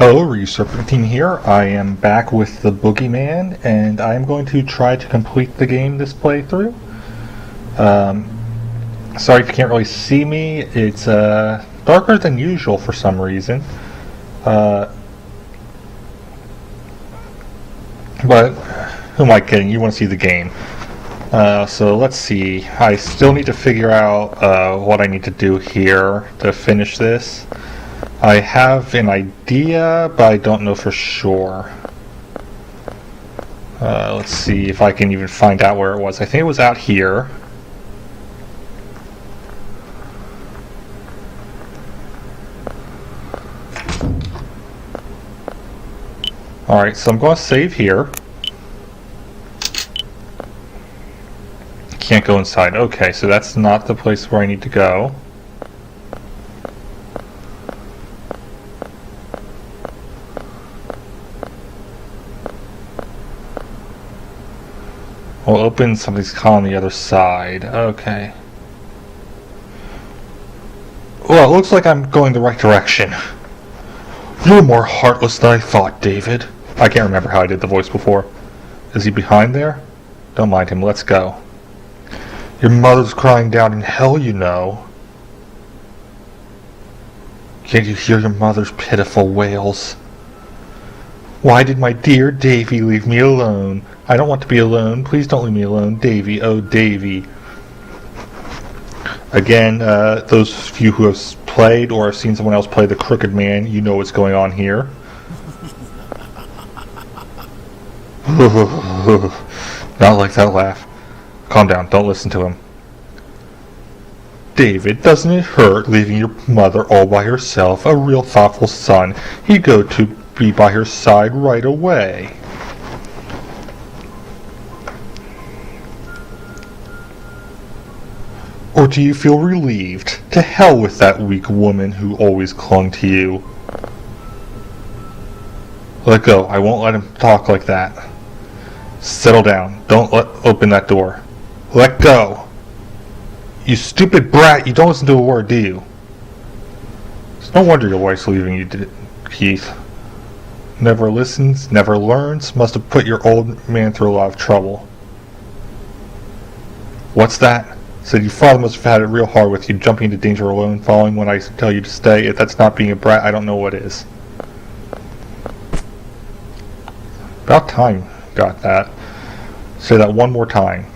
Hello, Serpentine here. I am back with the Boogieman, and I am going to try to complete the game this playthrough. Sorry if you can't really see me. It's darker than usual for some reason. But who am I kidding? You want to see the game. So let's see. I still need to figure out what I need to do here to finish this. I have an idea, but I don't know for sure. Let's see if I can even find out where it was. I think it was out here. Alright, so I'm going to save here. Can't go inside. Okay, so that's not the place where I need to go. We'll open something's call on the other side. Okay. Well, it looks like I'm going the right direction. You're more heartless than I thought, David. I can't remember how I did the voice before. Is he behind there? Don't mind him, let's go. Your mother's crying down in hell, you know. Can't you hear your mother's pitiful wails? Why did my dear Davy leave me alone? I don't want to be alone. Please don't leave me alone. Davy, oh Davy. Again, those of you who have played or have seen someone else play the Crooked Man, you know what's going on here. Not like that laugh. Calm down, don't listen to him. David, doesn't it hurt leaving your mother all by herself? A real thoughtful son. He'd go to be by her side right away. Or do you feel relieved? To hell with that weak woman who always clung to you. Let go. I won't let him talk like that. Settle down. Don't open that door. Let go. You stupid brat. You don't listen to a word, do you? It's no wonder your wife's leaving you, Keith. Never listens, never learns. Must have put your old man through a lot of trouble. What's that? Said your father must have had it real hard with you, jumping into danger alone, following when I tell you to stay. If that's not being a brat, I don't know what is. About time got that. Say that one more time.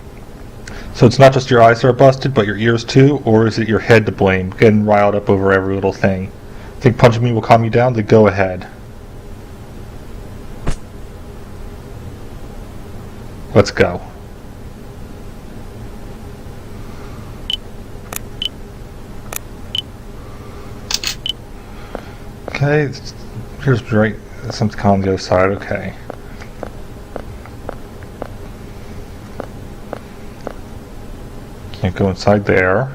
So it's not just your eyes that are busted, but your ears too? Or is it your head to blame, getting riled up over every little thing? Think punching me will calm you down? Then go ahead. Let's go. Okay, here's right. Something on the other side. Okay. Can't go inside there.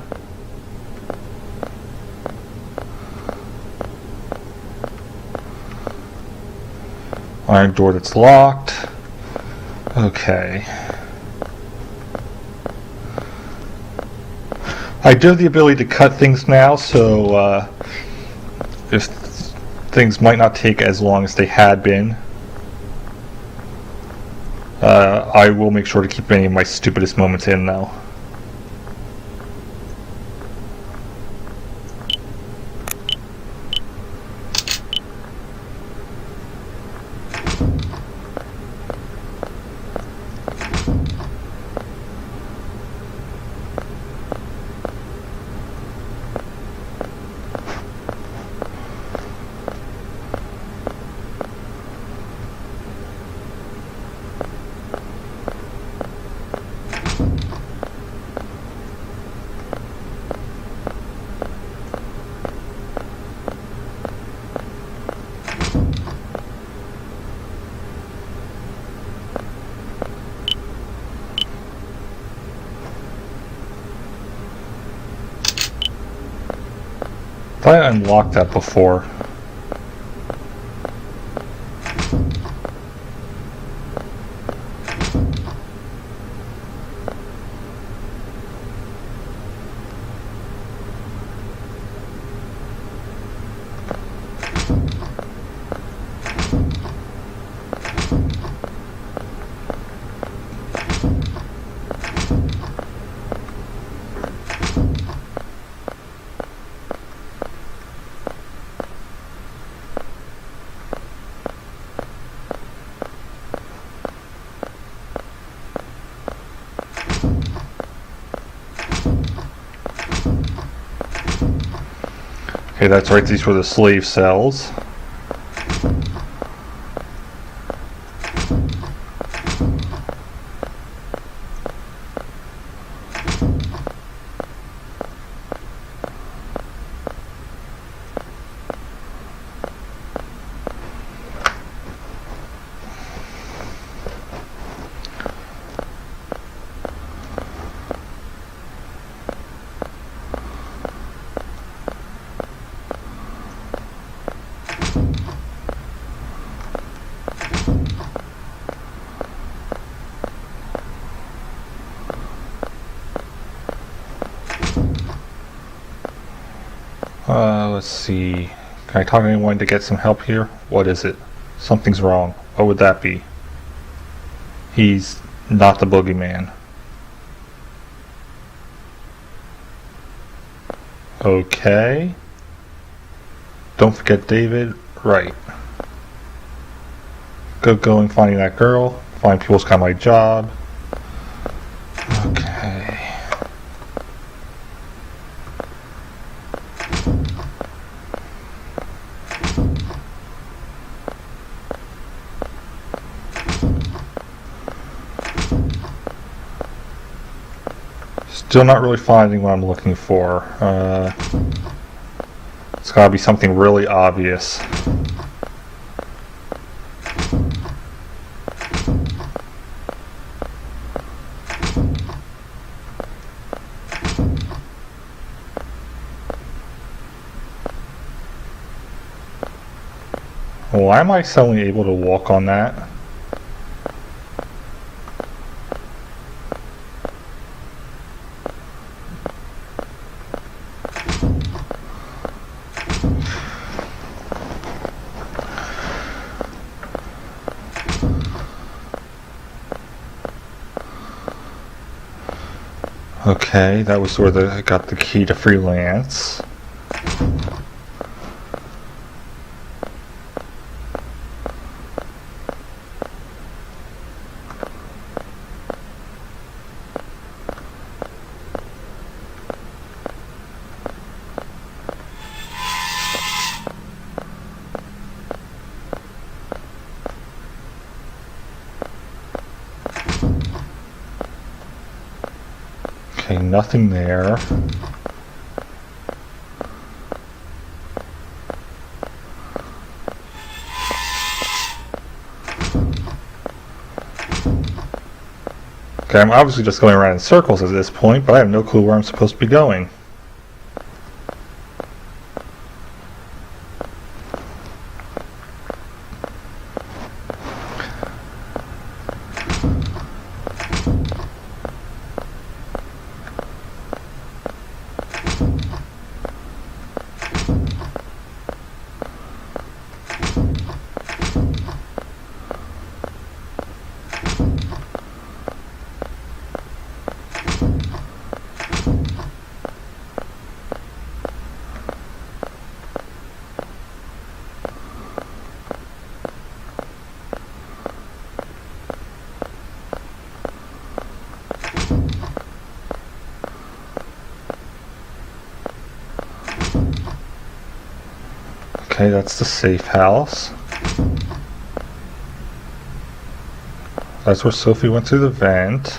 Iron door that's locked. Okay. I do have the ability to cut things now, so if things might not take as long as they had been, I will make sure to keep any of my stupidest moments in, though. I thought I unlocked that before. Okay, that's right, these were the slave cells. Let's see. Can I talk to anyone to get some help here? What is it? Something's wrong. What would that be? He's not the boogeyman. Okay. Don't forget David. Right. Going finding that girl. Find people's kind of my job. Okay. Still not really finding what I'm looking for. It's gotta be something really obvious. Why am I suddenly able to walk on that? Okay, that was where I got the key to freelance. Okay, nothing there. Okay, I'm obviously just going around in circles at this point, but I have no clue where I'm supposed to be going. Okay, that's the safe house. That's where Sophie went through the vent.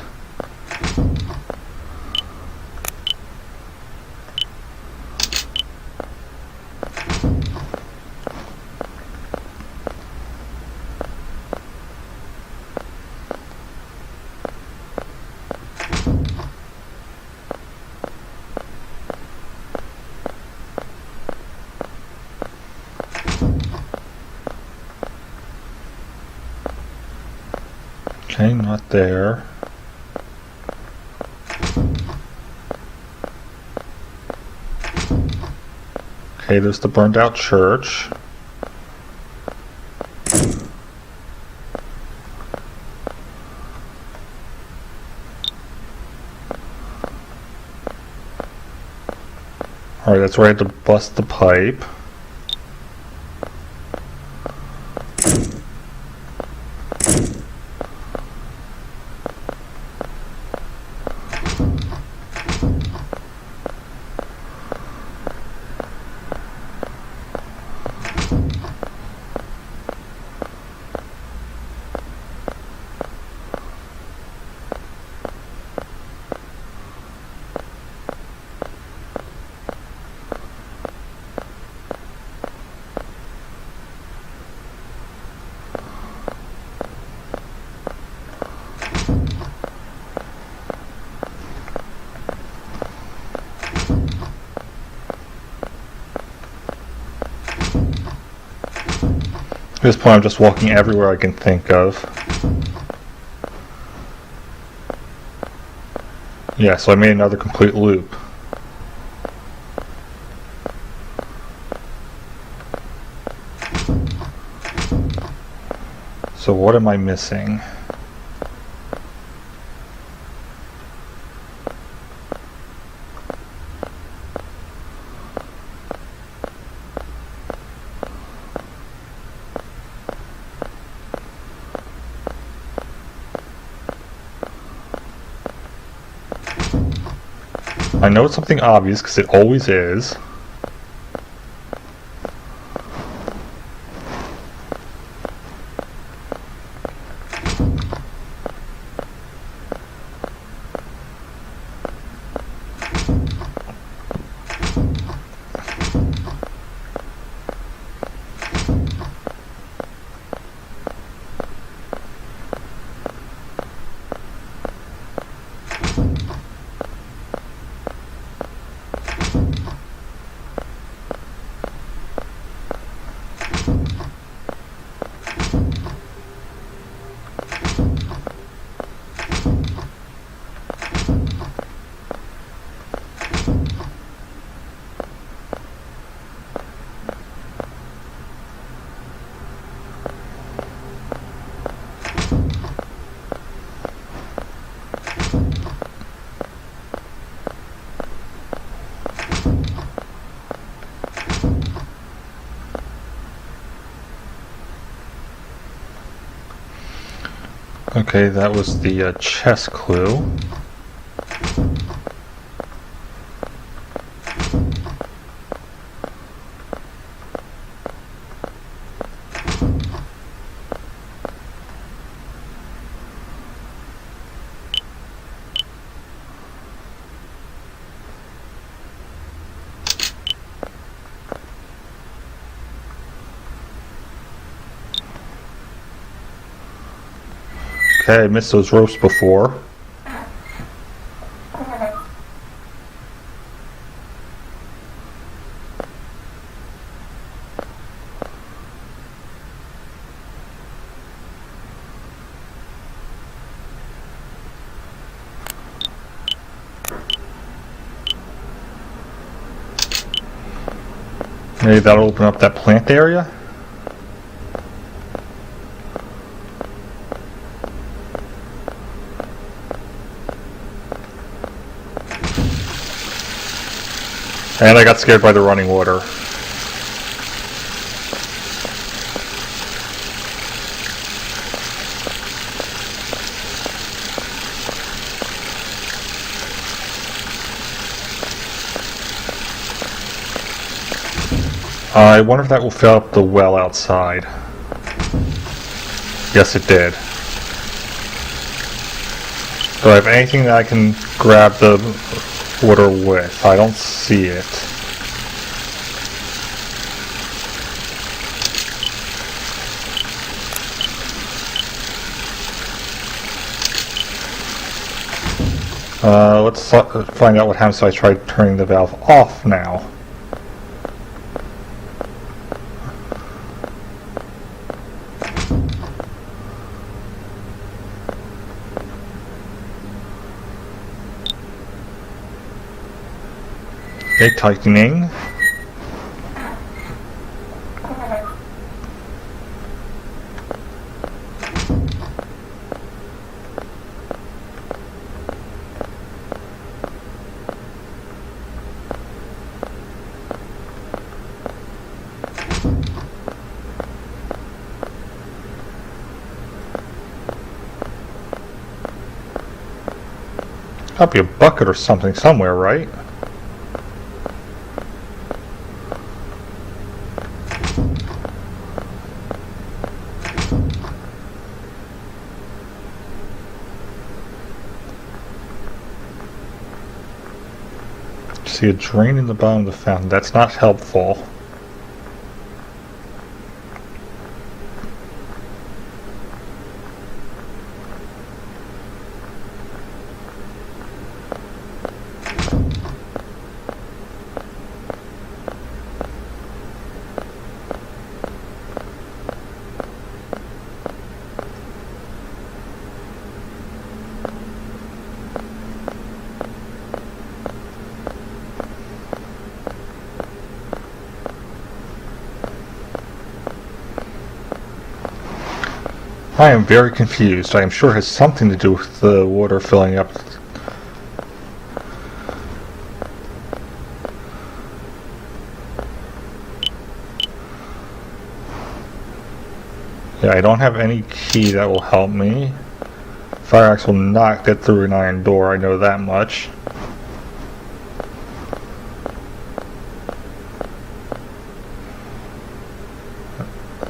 Okay, not there. Okay, there's the burned out church. Alright, that's where I had to bust the pipe. At this point, I'm just walking everywhere I can think of. Yeah, so I made another complete loop. So what am I missing? I know it's something obvious because it always is. Okay, that was the chess clue. Okay, I missed those ropes before. Maybe that'll open up that plant area? And I got scared by the running water. I wonder if that will fill up the well outside. Yes, it did. Do I have anything that I can grab the water with? I don't see it. Let's find out what happens if I try turning the valve off now. Okay, tightening. Gotta be a bucket or something somewhere, right? See a drain in the bottom of the fountain. That's not helpful. I am very confused. I am sure it has something to do with the water filling up. Yeah, I don't have any key that will help me. Fire axe will not get through an iron door, I know that much.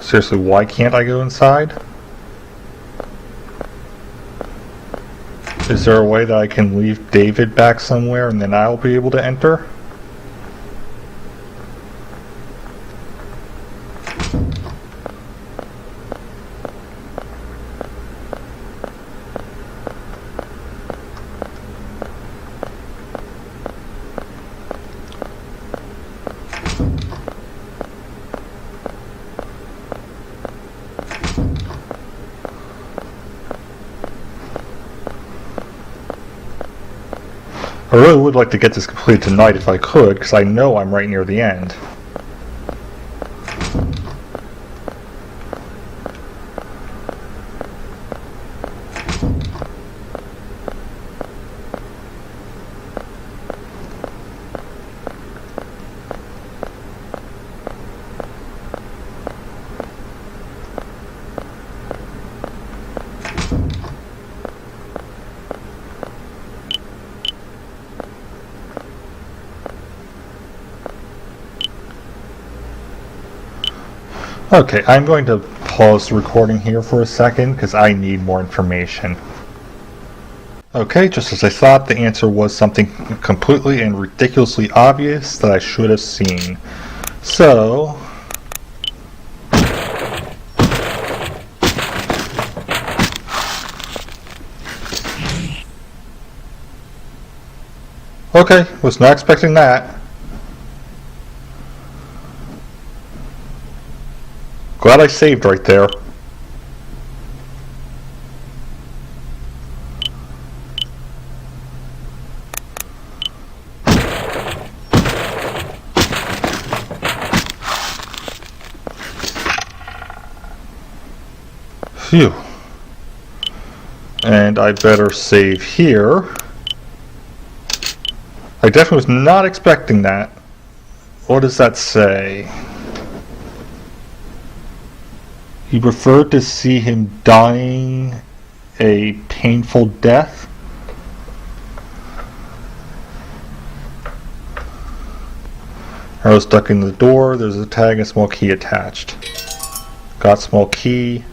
Seriously, why can't I go inside? Is there a way that I can leave David back somewhere and then I'll be able to enter? I really would like to get this completed tonight if I could, because I know I'm right near the end. Okay, I'm going to pause the recording here for a second because I need more information. Okay, just as I thought, the answer was something completely and ridiculously obvious that I should have seen. So... okay, was not expecting that. Glad I saved right there. Phew. And I better save here. I definitely was not expecting that. What does that say? He preferred to see him dying a painful death. Arrow stuck in the door. There's a tag and small key attached. Got small key.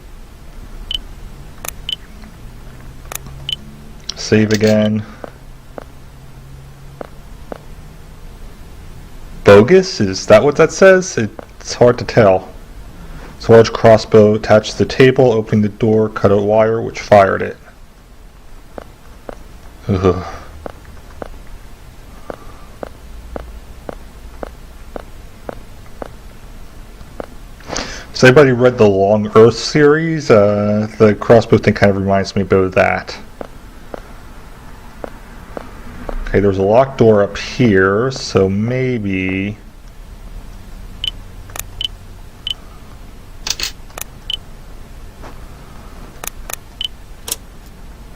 Save again. Bogus? Is that what that says? It's hard to tell. It's a large crossbow attached to the table, opening the door, cut a wire, which fired it. Ugh. Has anybody read the Long Earth series? The crossbow thing kind of reminds me about that. Okay, there's a locked door up here, so maybe...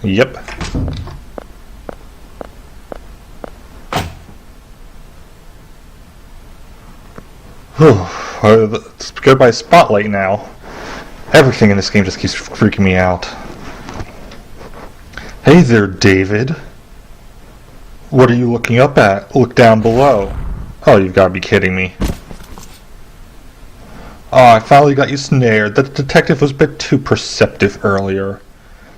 Yep. Let's go by spotlight now. Everything in this game just keeps freaking me out. Hey there, David. What are you looking up at? Look down below. Oh, you've got to be kidding me. Oh, I finally got you snared. The detective was a bit too perceptive earlier.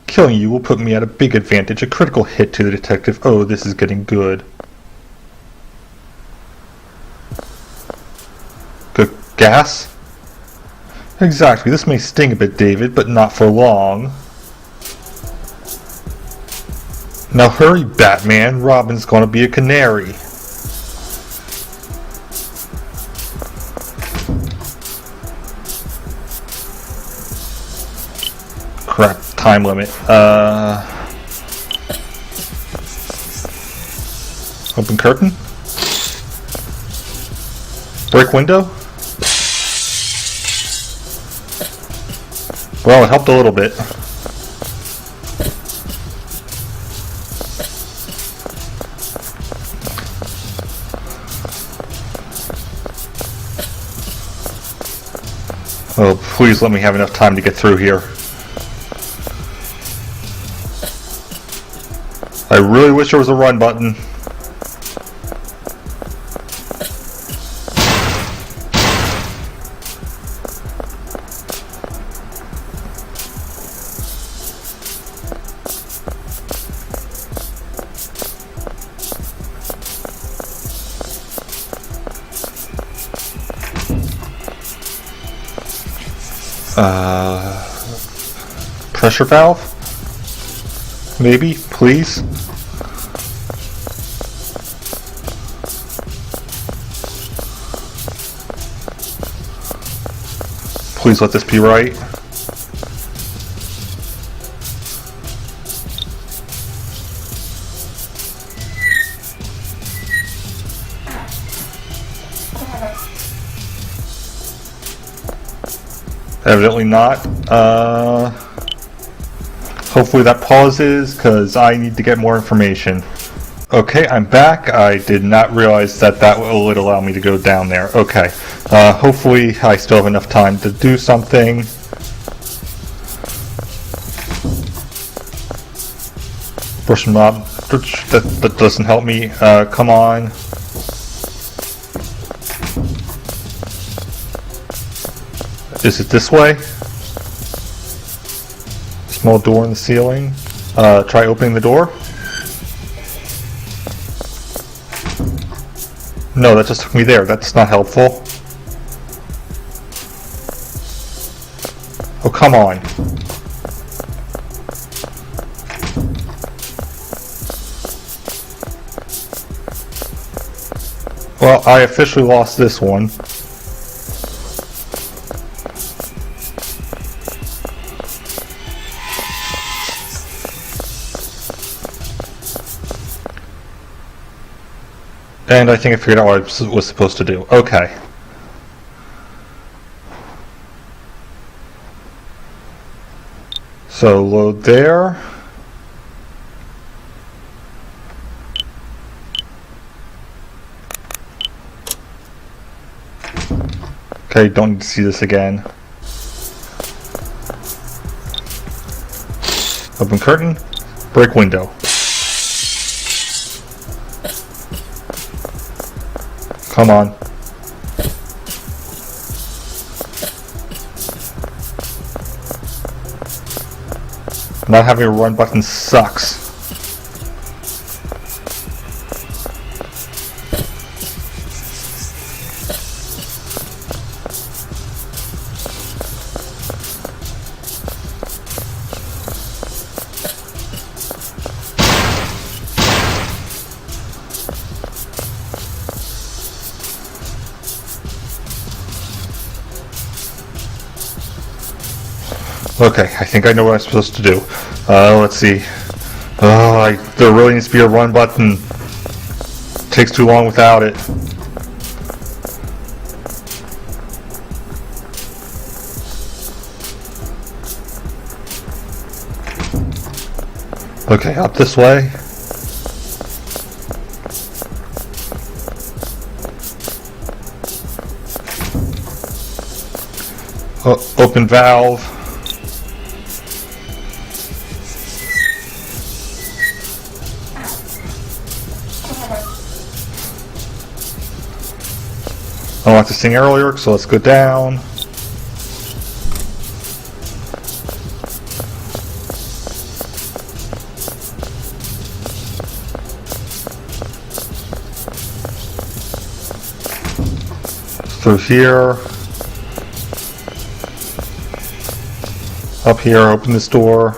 Killing you will put me at a big advantage, a critical hit to the detective. Oh, this is getting good. Good gas? Exactly, this may sting a bit, David, but not for long. Now hurry, Batman, Robin's gonna be a canary. Crap, time limit. Open curtain? Break window? Well, it helped a little bit. Oh, please let me have enough time to get through here. I really wish there was a run button. Pressure valve? Maybe, please? Please let this be right. Evidently not. Hopefully that pauses, because I need to get more information. Okay, I'm back. I did not realize that would allow me to go down there. Okay. Hopefully I still have enough time to do something. Brush mob. That doesn't help me. Come on. Is it this way? Small door in the ceiling. Try opening the door. No, that just took me there. That's not helpful. Oh, come on. Well, I officially lost this one. And I think I figured out what I was supposed to do. Okay. So load there. Okay, don't need to see this again. Open curtain. Break window. Come on. Not having a run button sucks. Okay, I think I know what I'm supposed to do. Let's see. There really needs to be a run button. Takes too long without it. Okay, up this way. Open valve. I want to sing earlier, so let's go down. Through here. Up here, open this door.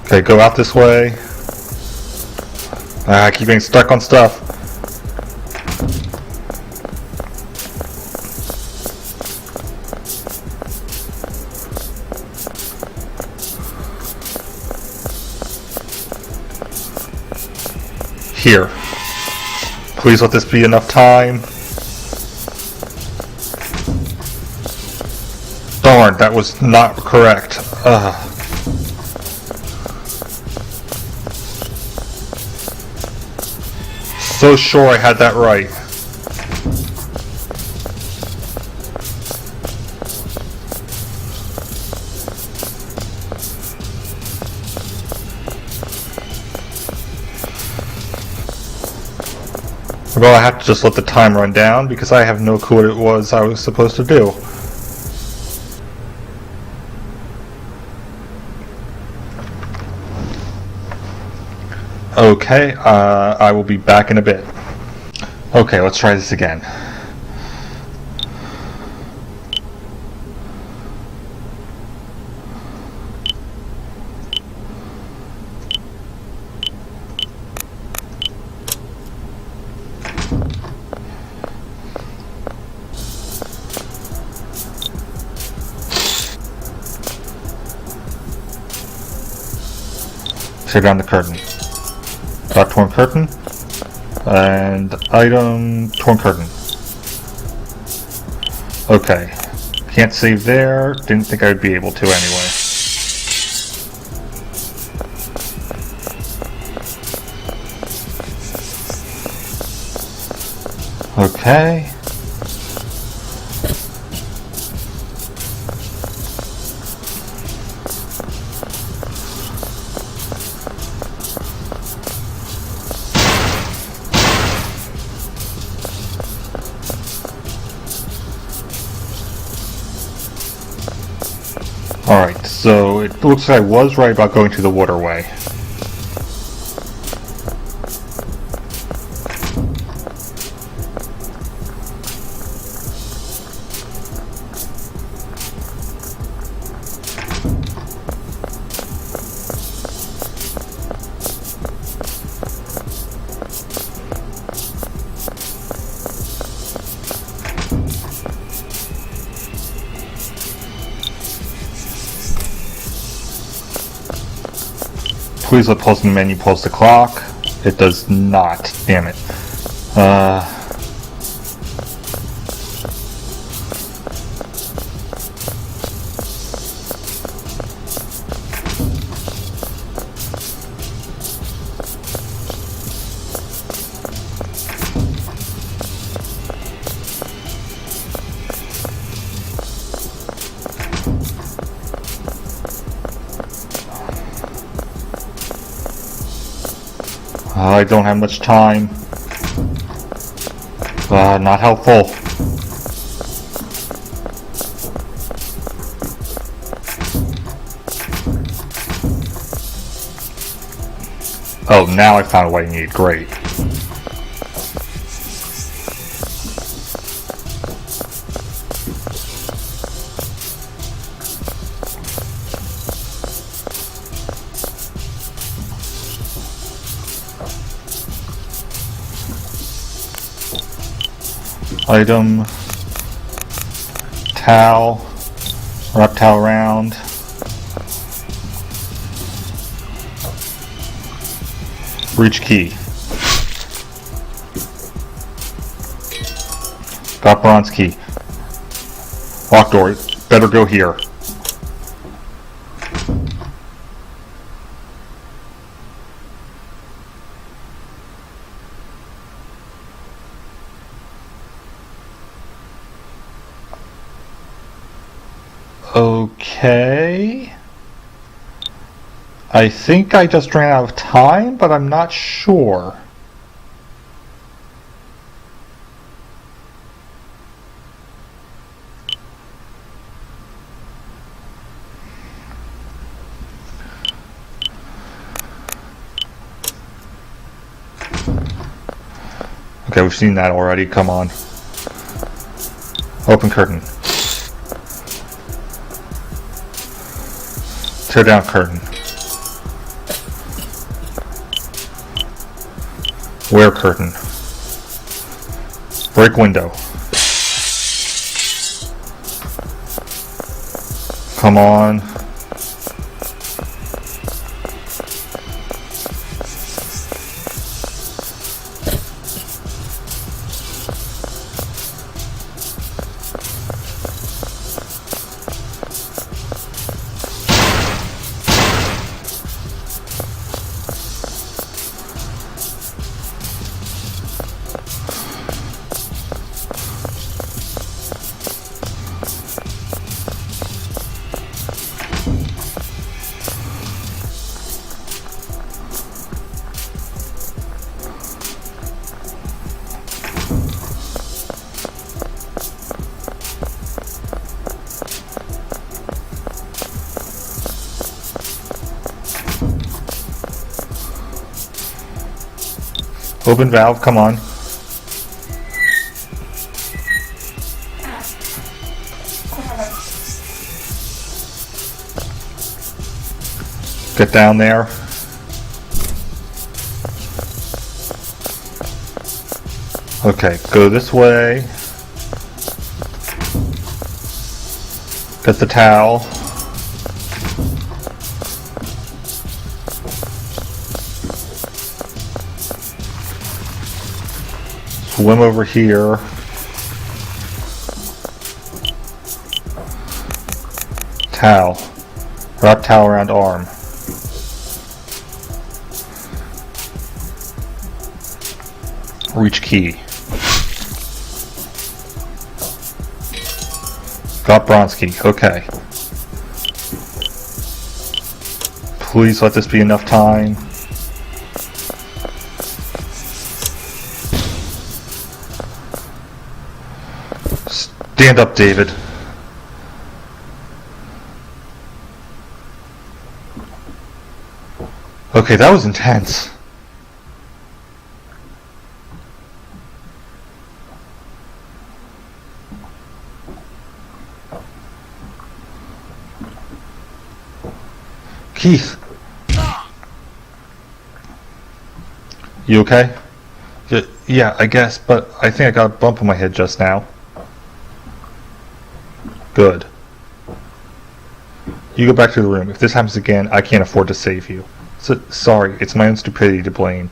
Okay, go out this way. I keep getting stuck on stuff. Here. Please let this be enough time. Darn, that was not correct. So sure I had that right. Well, I have to just let the time run down because I have no clue what it was I was supposed to do. Okay, I will be back in a bit. Okay, let's try this again. Tear down the curtain. Got torn curtain. And item torn curtain. Okay. Can't save there. Didn't think I'd be able to anyway. Okay. Alright, so it looks like I was right about going to the waterway. Please let pulse in the menu pulse the clock. It does not. Damn it. I don't have much time. Not helpful. Oh, now I found what I need. Great. Item, towel, wrap towel around, reach key, got bronze key, lock door, better go here. Okay. I think I just ran out of time, but I'm not sure. Okay, we've seen that already. Come on. Open curtain. Tear down curtain. Wear curtain. Break window. Come on. Open valve, come on. Get down there. Okay, go this way. Get the towel. Swim over here. Towel. Wrap towel around arm. Reach key. Got bronze key. Okay. Please let this be enough time. Stand up, David. Okay, that was intense. Keith. You okay? Yeah, I guess, but I think I got a bump on my head just now. Good. You go back to the room. If this happens again, I can't afford to save you. Sorry, it's my own stupidity to blame.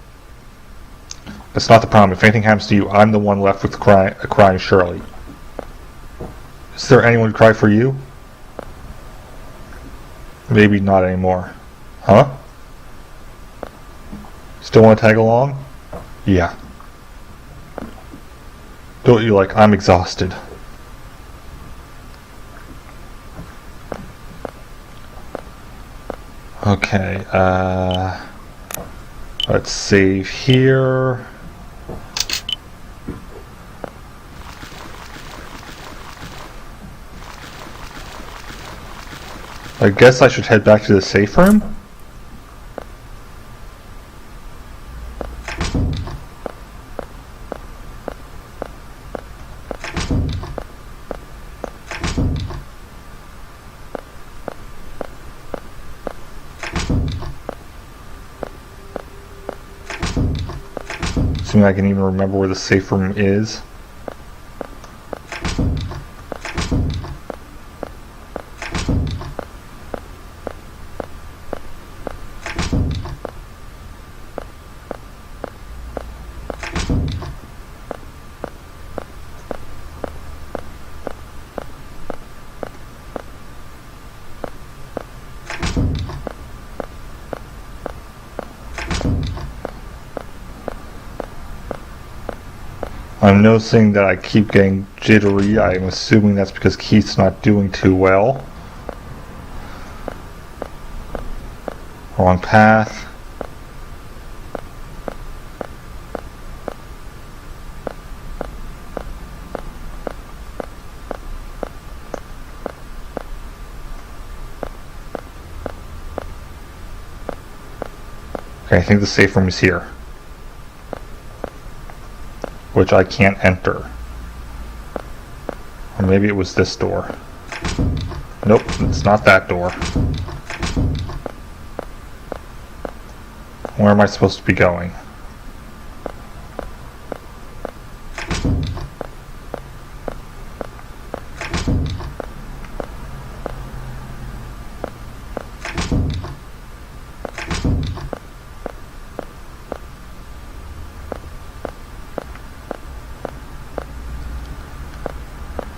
That's not the problem. If anything happens to you, I'm the one left with crying Shirley. Is there anyone to cry for you? Maybe not anymore. Huh? Still want to tag along? Yeah. Don't you like, I'm exhausted. Okay, let's save here. I guess I should head back to the safe room? Assuming I can even remember where the safe room is. I'm noticing that I keep getting jittery. I'm assuming that's because Keith's not doing too well. Wrong path. Okay, I think the safe room is here, which I can't enter. Or maybe it was this door. Nope, it's not that door. Where am I supposed to be going?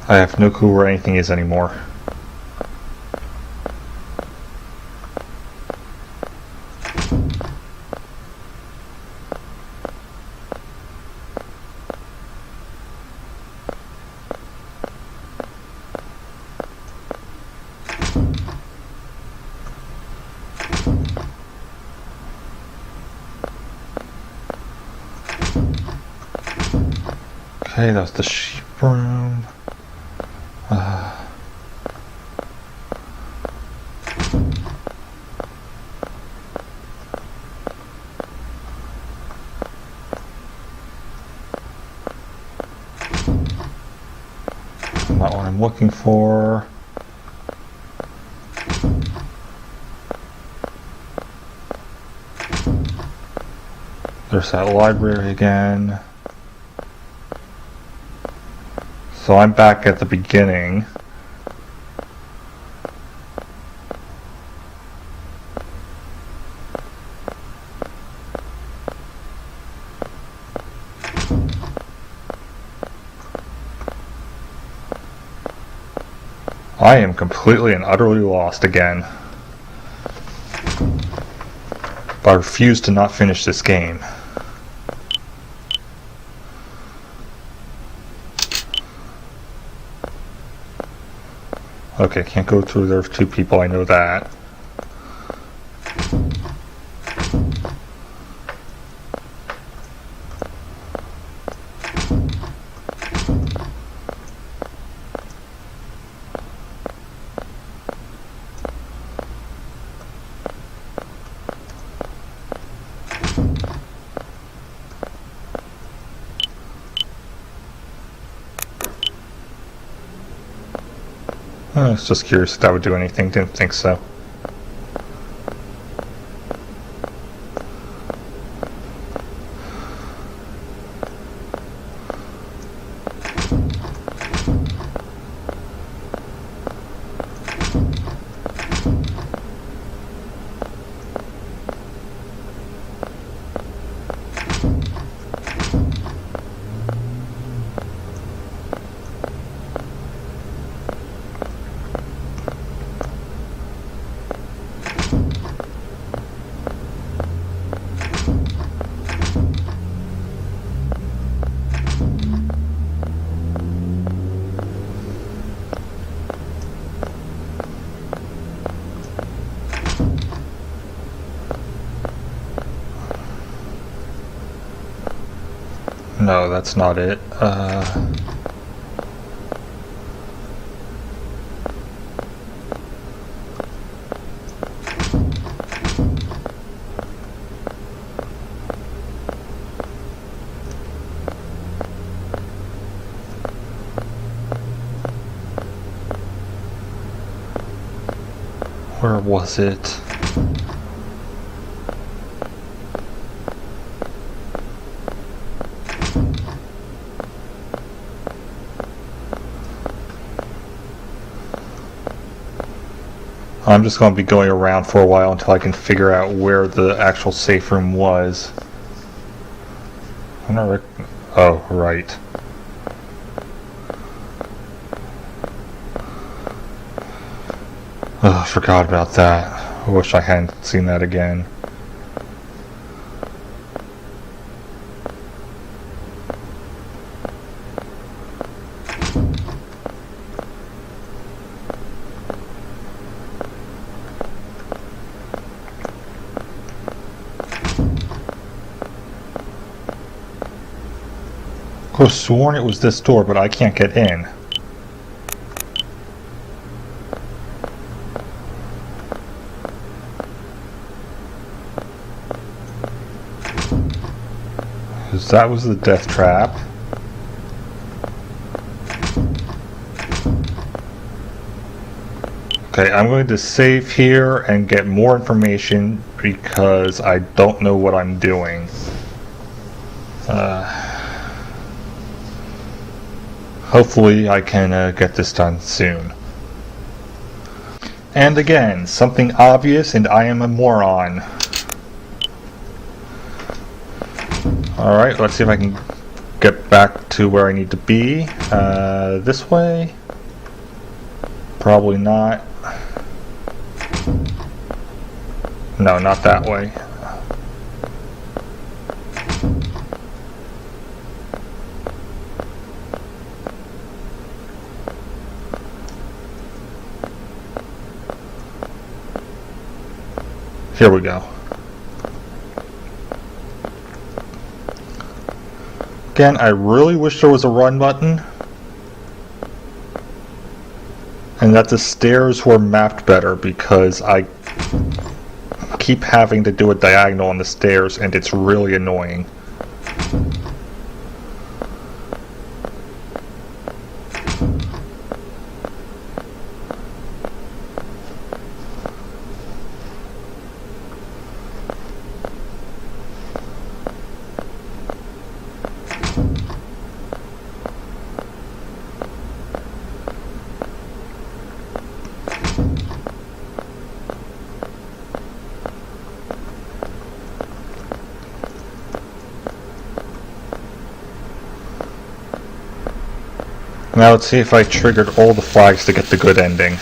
I have no clue where anything is anymore. Okay, that's the sheep room. I'm looking for. There's that library again. So I'm back at the beginning. I am completely and utterly lost again. But I refuse to not finish this game. Okay, can't go through. There's two people, I know that. I was just curious if that would do anything, didn't think so. No, that's not it. Where was it? I'm just going to be going around for a while until I can figure out where the actual safe room was. I'm not oh, right. Oh, I forgot about that. I wish I hadn't seen that again. I could have sworn it was this door, but I can't get in. That was the death trap. Okay, I'm going to save here and get more information because I don't know what I'm doing. Hopefully I can get this done soon. And again, something obvious and I am a moron. Alright, let's see if I can get back to where I need to be. This way? Probably not. No, not that way. Here we go. Again, I really wish there was a run button. And that the stairs were mapped better because I keep having to do a diagonal on the stairs and it's really annoying. Now let's see if I triggered all the flags to get the good ending.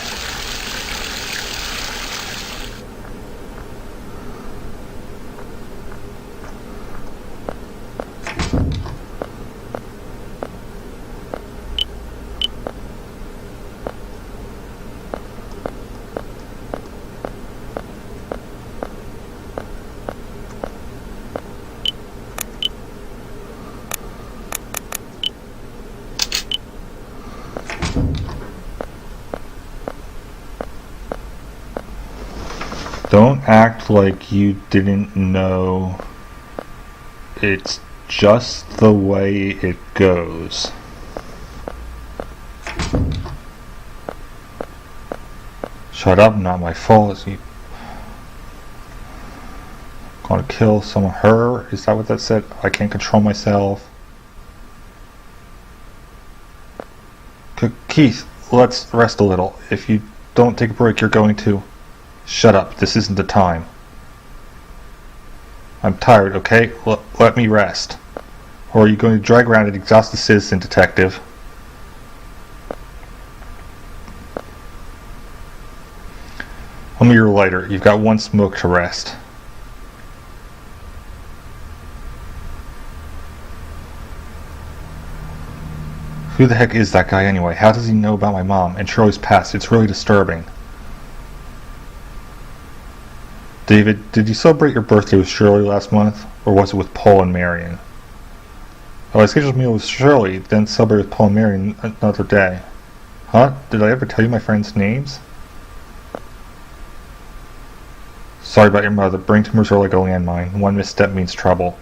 Don't act like you didn't know. It's just the way it goes. Shut up, not my fault. You gonna kill someone, her? Is that what that said? I can't control myself. Keith, let's rest a little. If you don't take a break, you're going to... Shut up, this isn't the time. I'm tired, okay? Let me rest. Or are you going to drag around an exhausted citizen, detective? Let me your lighter. You've got one smoke to rest. Who the heck is that guy anyway? How does he know about my mom and Shirley's past? It's really disturbing. David, did you celebrate your birthday with Shirley last month? Or was it with Paul and Marion? Oh, I scheduled a meal with Shirley, then celebrate with Paul and Marion another day. Huh? Did I ever tell you my friends' names? Sorry about your mother. Brain tumors are like a landmine. One misstep means trouble.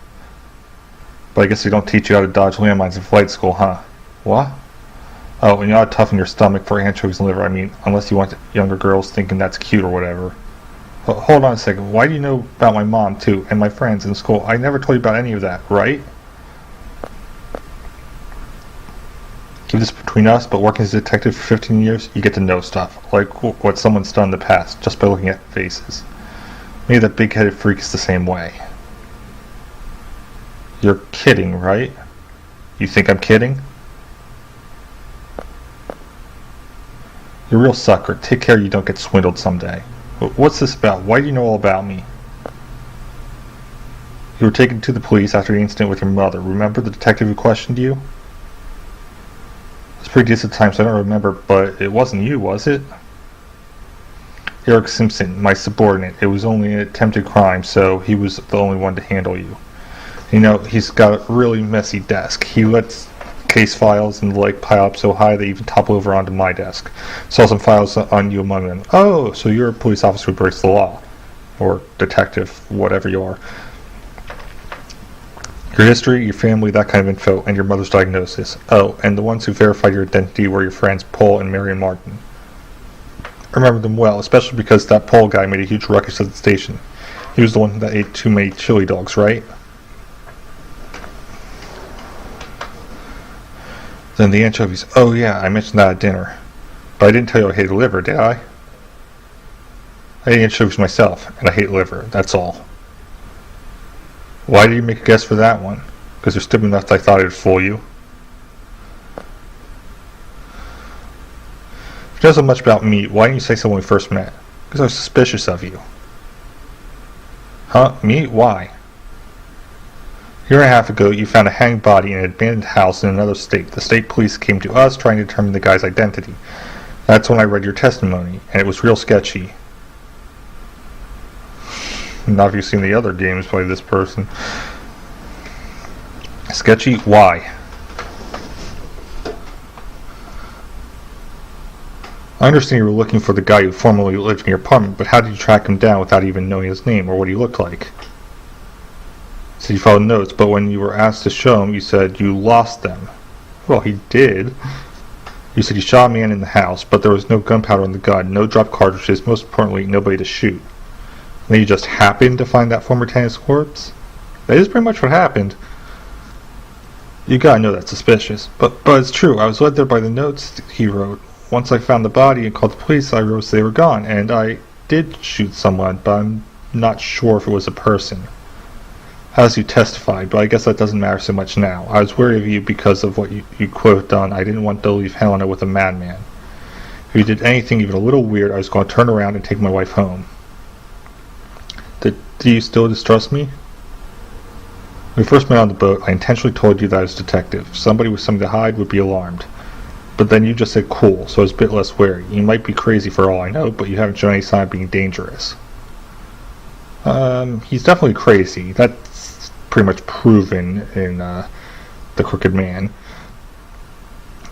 But I guess they don't teach you how to dodge landmines in flight school, huh? What? Oh, and you ought to toughen your stomach for anchovies and liver. I mean, unless you want younger girls thinking that's cute or whatever. Hold on a second. Why do you know about my mom, too, and my friends in school? I never told you about any of that, right? Keep this between us, but working as a detective for 15 years, you get to know stuff, like what someone's done in the past, just by looking at faces. Maybe that big-headed freak is the same way. You're kidding, right? You think I'm kidding? You're a real sucker. Take care you don't get swindled someday. What's this about? Why do you know all about me? You were taken to the police after the incident with your mother. Remember the detective who questioned you? It's pretty decent time, so I don't remember, but it wasn't you, was it? Eric Simpson, my subordinate. It was only an attempted crime, so he was the only one to handle you. You know, he's got a really messy desk. He lets case files and the like pile up so high they even topple over onto my desk. Saw some files on you among them. Oh, so you're a police officer who breaks the law. Or detective, whatever you are. Your history, your family, that kind of info, and your mother's diagnosis. Oh, and the ones who verified your identity were your friends Paul and Marion Martin. I remember them well, especially because that Paul guy made a huge ruckus at the station. He was the one that ate too many chili dogs, right? Then the anchovies. Oh yeah, I mentioned that at dinner. But I didn't tell you I hated liver, did I? I ate anchovies myself, and I hate liver, that's all. Why did you make a guess for that one? Because you're stupid enough that I thought it'd fool you. If you know so much about me, why didn't you say so when we first met? Because I was suspicious of you. Huh? Me? Why? A year and a half ago, you found a hanged body in an abandoned house in another state. The state police came to us trying to determine the guy's identity. That's when I read your testimony, and it was real sketchy. Not if you've seen the other games by this person. Sketchy? Why? I understand you were looking for the guy who formerly lived in your apartment, but how did you track him down without even knowing his name or what he looked like? So you followed notes, but when you were asked to show him, you said you lost them. Well, he did. You said you shot a man in the house, but there was no gunpowder in the gun, no drop cartridges, most importantly, nobody to shoot. And then you just happened to find that former tenant's corpse? That is pretty much what happened. You gotta know that's suspicious. But it's true, I was led there by the notes he wrote. Once I found the body and called the police, I realized they were gone, and I did shoot someone, but I'm not sure if it was a person. as you testified, but I guess that doesn't matter so much now. I was wary of you because of what you quote done. I didn't want to leave Helena with a madman. If you did anything even a little weird, I was going to turn around and take my wife home. Do you still distrust me? When we first met on the boat, I intentionally told you that I was a detective. Somebody with something to hide would be alarmed. But then you just said cool, so I was a bit less wary. You might be crazy for all I know, but you haven't shown any sign of being dangerous. He's definitely crazy. That's pretty much proven in The Crooked Man.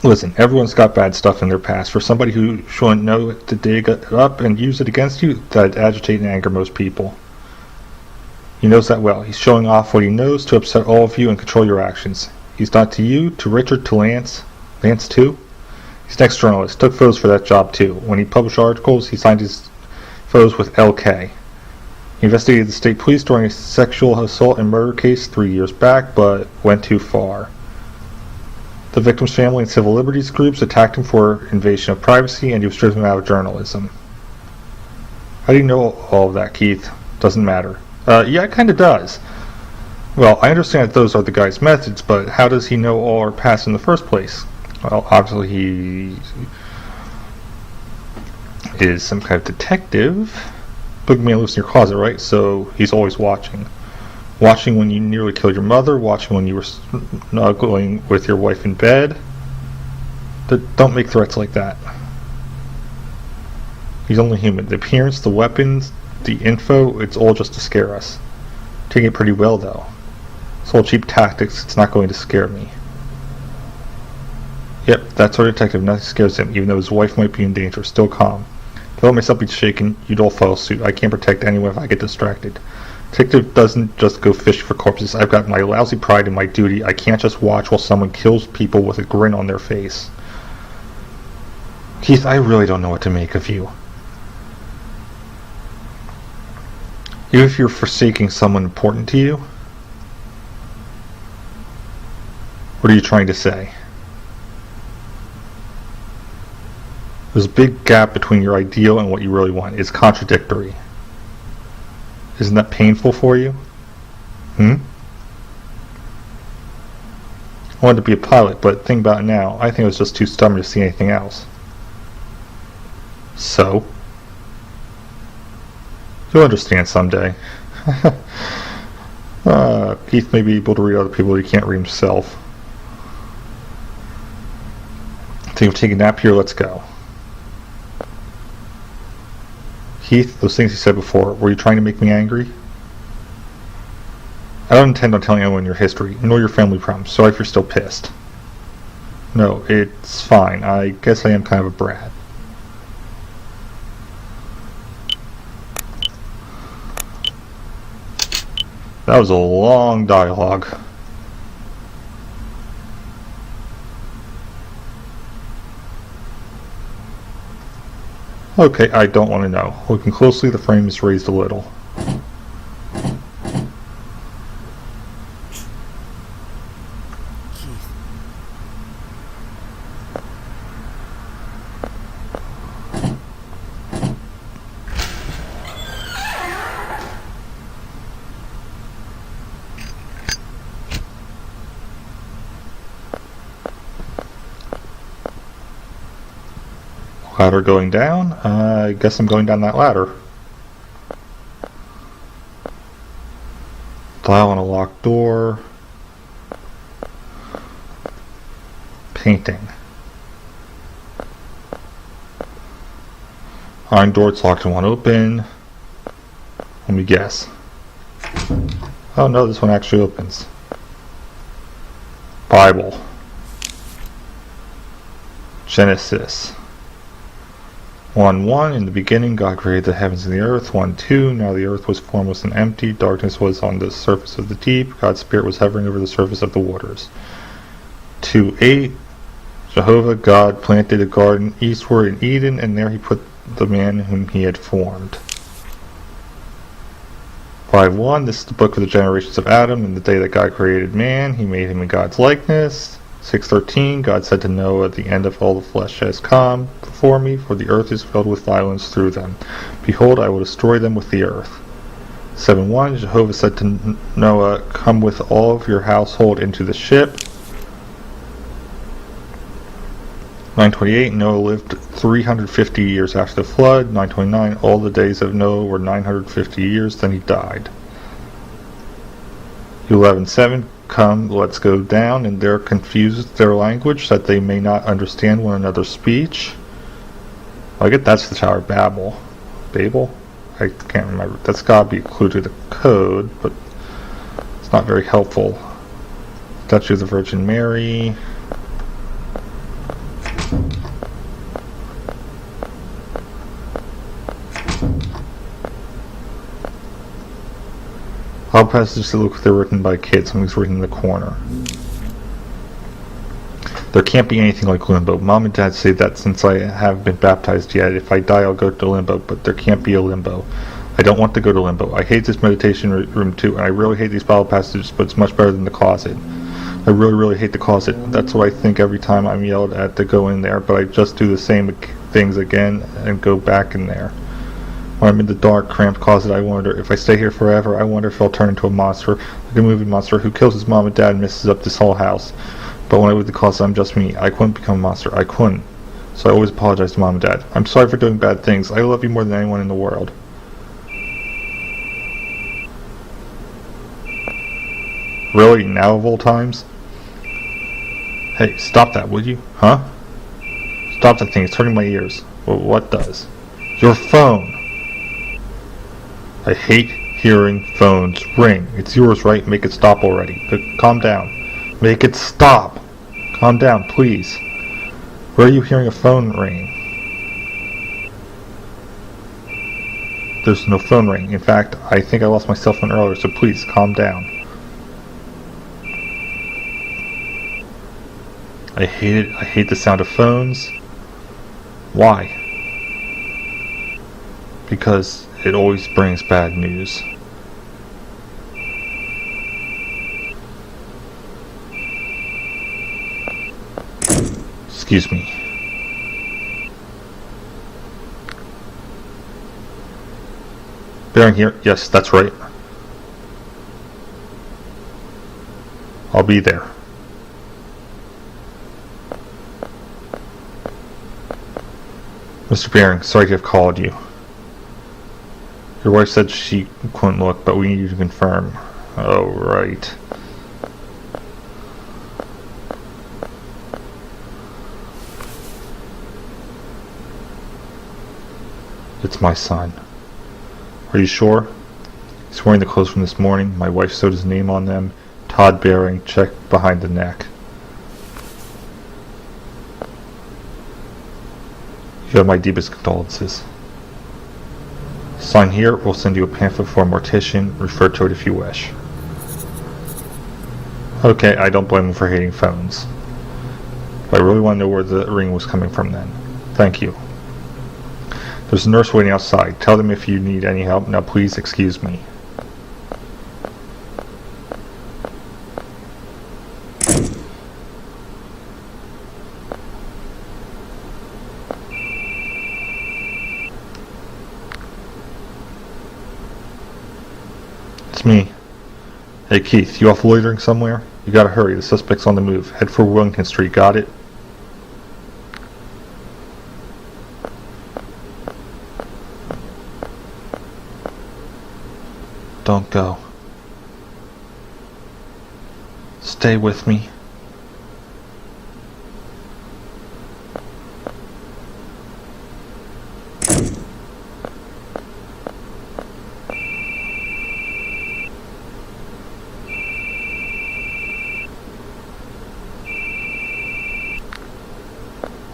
Listen, everyone's got bad stuff in their past. For somebody who shouldn't know it to dig it up and use it against you, that'd agitate and anger most people. He knows that well. He's showing off what he knows to upset all of you and control your actions. He's done it to you, to Richard, to Lance. Lance too? He's an ex-journalist. Took photos for that job too. When he published articles, he signed his photos with LK. He investigated the state police during a sexual assault and murder case 3 years back, but went too far. The victim's family and civil liberties groups attacked him for invasion of privacy, and he was driven out of journalism. How do you know all of that, Keith? Doesn't matter. Yeah, it kind of does. Well, I understand that those are the guy's methods, but how does he know all our past in the first place? Well, obviously he is some kind of detective. Boogieman lives in your closet, right? So he's always watching. Watching when you nearly killed your mother, watching when you were snuggling with your wife in bed. Don't make threats like that. He's only human. The appearance, the weapons, the info, it's all just to scare us. Taking it pretty well, though. It's all cheap tactics. It's not going to scare me. Yep, that sort of detective, nothing scares him, even though his wife might be in danger. Still calm. If I let myself be shaken, you'd all follow suit. I can't protect anyone if I get distracted. Detective doesn't just go fish for corpses. I've got my lousy pride and my duty. I can't just watch while someone kills people with a grin on their face. Keith, I really don't know what to make of you. Even if you're forsaking someone important to you? What are you trying to say? There's a big gap between your ideal and what you really want. It's contradictory. Isn't that painful for you? I wanted to be a pilot, but think about it now. I think I was just too stubborn to see anything else. So? You'll understand someday. Keith may be able to read other people, but he can't read himself. Think we'll take a nap here? Let's go. Keith, those things you said before, were you trying to make me angry? I don't intend on telling anyone your history, nor your family problems. Sorry if you're still pissed. No, it's fine. I guess I am kind of a brat. That was a long dialogue. Okay, I don't want to know. Looking closely, the frame is raised a little. Ladder going down. I guess I'm going down that ladder. Dial on a locked door. Painting. Iron door, it's locked and won't open. Let me guess. Oh no, this one actually opens. Bible. Genesis. 1:1, in the beginning God created the heavens and the earth. 1:2, now the earth was formless and empty, darkness was on the surface of the deep, God's spirit was hovering over the surface of the waters. 2:8, Jehovah God planted a garden eastward in Eden, and there he put the man whom he had formed. 5:1, this is the book of the generations of Adam. In the day that God created man, he made him in God's likeness. 6:13, God said to Noah, the end of all the flesh has come before me, for the earth is filled with violence through them. Behold, I will destroy them with the earth. 7:1, Jehovah said to Noah, "Come with all of your household into the ship." 9:28, Noah lived 350 years after the flood. 9:29, all the days of Noah were 950 years, then he died. 11:7, come, let's go down, and there confused their language, that they may not understand one another's speech. I get that's the Tower of Babel. Babel? I can't remember. That's gotta be a clue to the code, but it's not very helpful. Statue of the Virgin Mary. All passages look like they're written by kids. Something's written in the corner. There can't be anything like limbo. Mom and Dad say that since I haven't been baptized yet, if I die I'll go to limbo, but there can't be a limbo. I don't want to go to limbo. I hate this meditation room too, and I really hate these Bible passages, but it's much better than the closet. I really hate the closet. That's what I think every time I'm yelled at to go in there, but I just do the same things again and go back in there. When I'm in the dark, cramped closet, I wonder, if I stay here forever, I wonder if I'll turn into a monster, like a movie monster who kills his mom and dad and messes up this whole house. But when I leave the closet, I'm just me. I couldn't become a monster. I couldn't. So I always apologize to Mom and Dad. I'm sorry for doing bad things. I love you more than anyone in the world. Really? Now of all times? Hey, stop that, would you? Huh? Stop that thing. It's hurting my ears. Well, what does? Your phone! I hate hearing phones ring. It's yours, right? Make it stop already. But calm down. Make it stop! Calm down, please. Where are you hearing a phone ring? There's no phone ring. In fact, I think I lost my cell phone earlier, so please, calm down. I hate it. I hate the sound of phones. Why? Because it always brings bad news. Excuse me. Bearing here? Yes, that's right. I'll be there. Mr. Bearing, sorry to have called you. Your wife said she couldn't look, but we need you to confirm. Oh, right. It's my son. Are you sure? He's wearing the clothes from this morning. My wife sewed his name on them. Todd Bearing, check behind the neck. You have my deepest condolences. Sign here. We'll send you a pamphlet for a mortician. Refer to it if you wish. Okay, I don't blame him for hating phones. But I really want to know where the ring was coming from then. Thank you. There's a nurse waiting outside. Tell them if you need any help. Now please excuse me. It's me. Hey Keith, you off loitering somewhere? You gotta hurry, the suspect's on the move. Head for Wellington Street, got it? Don't go. Stay with me.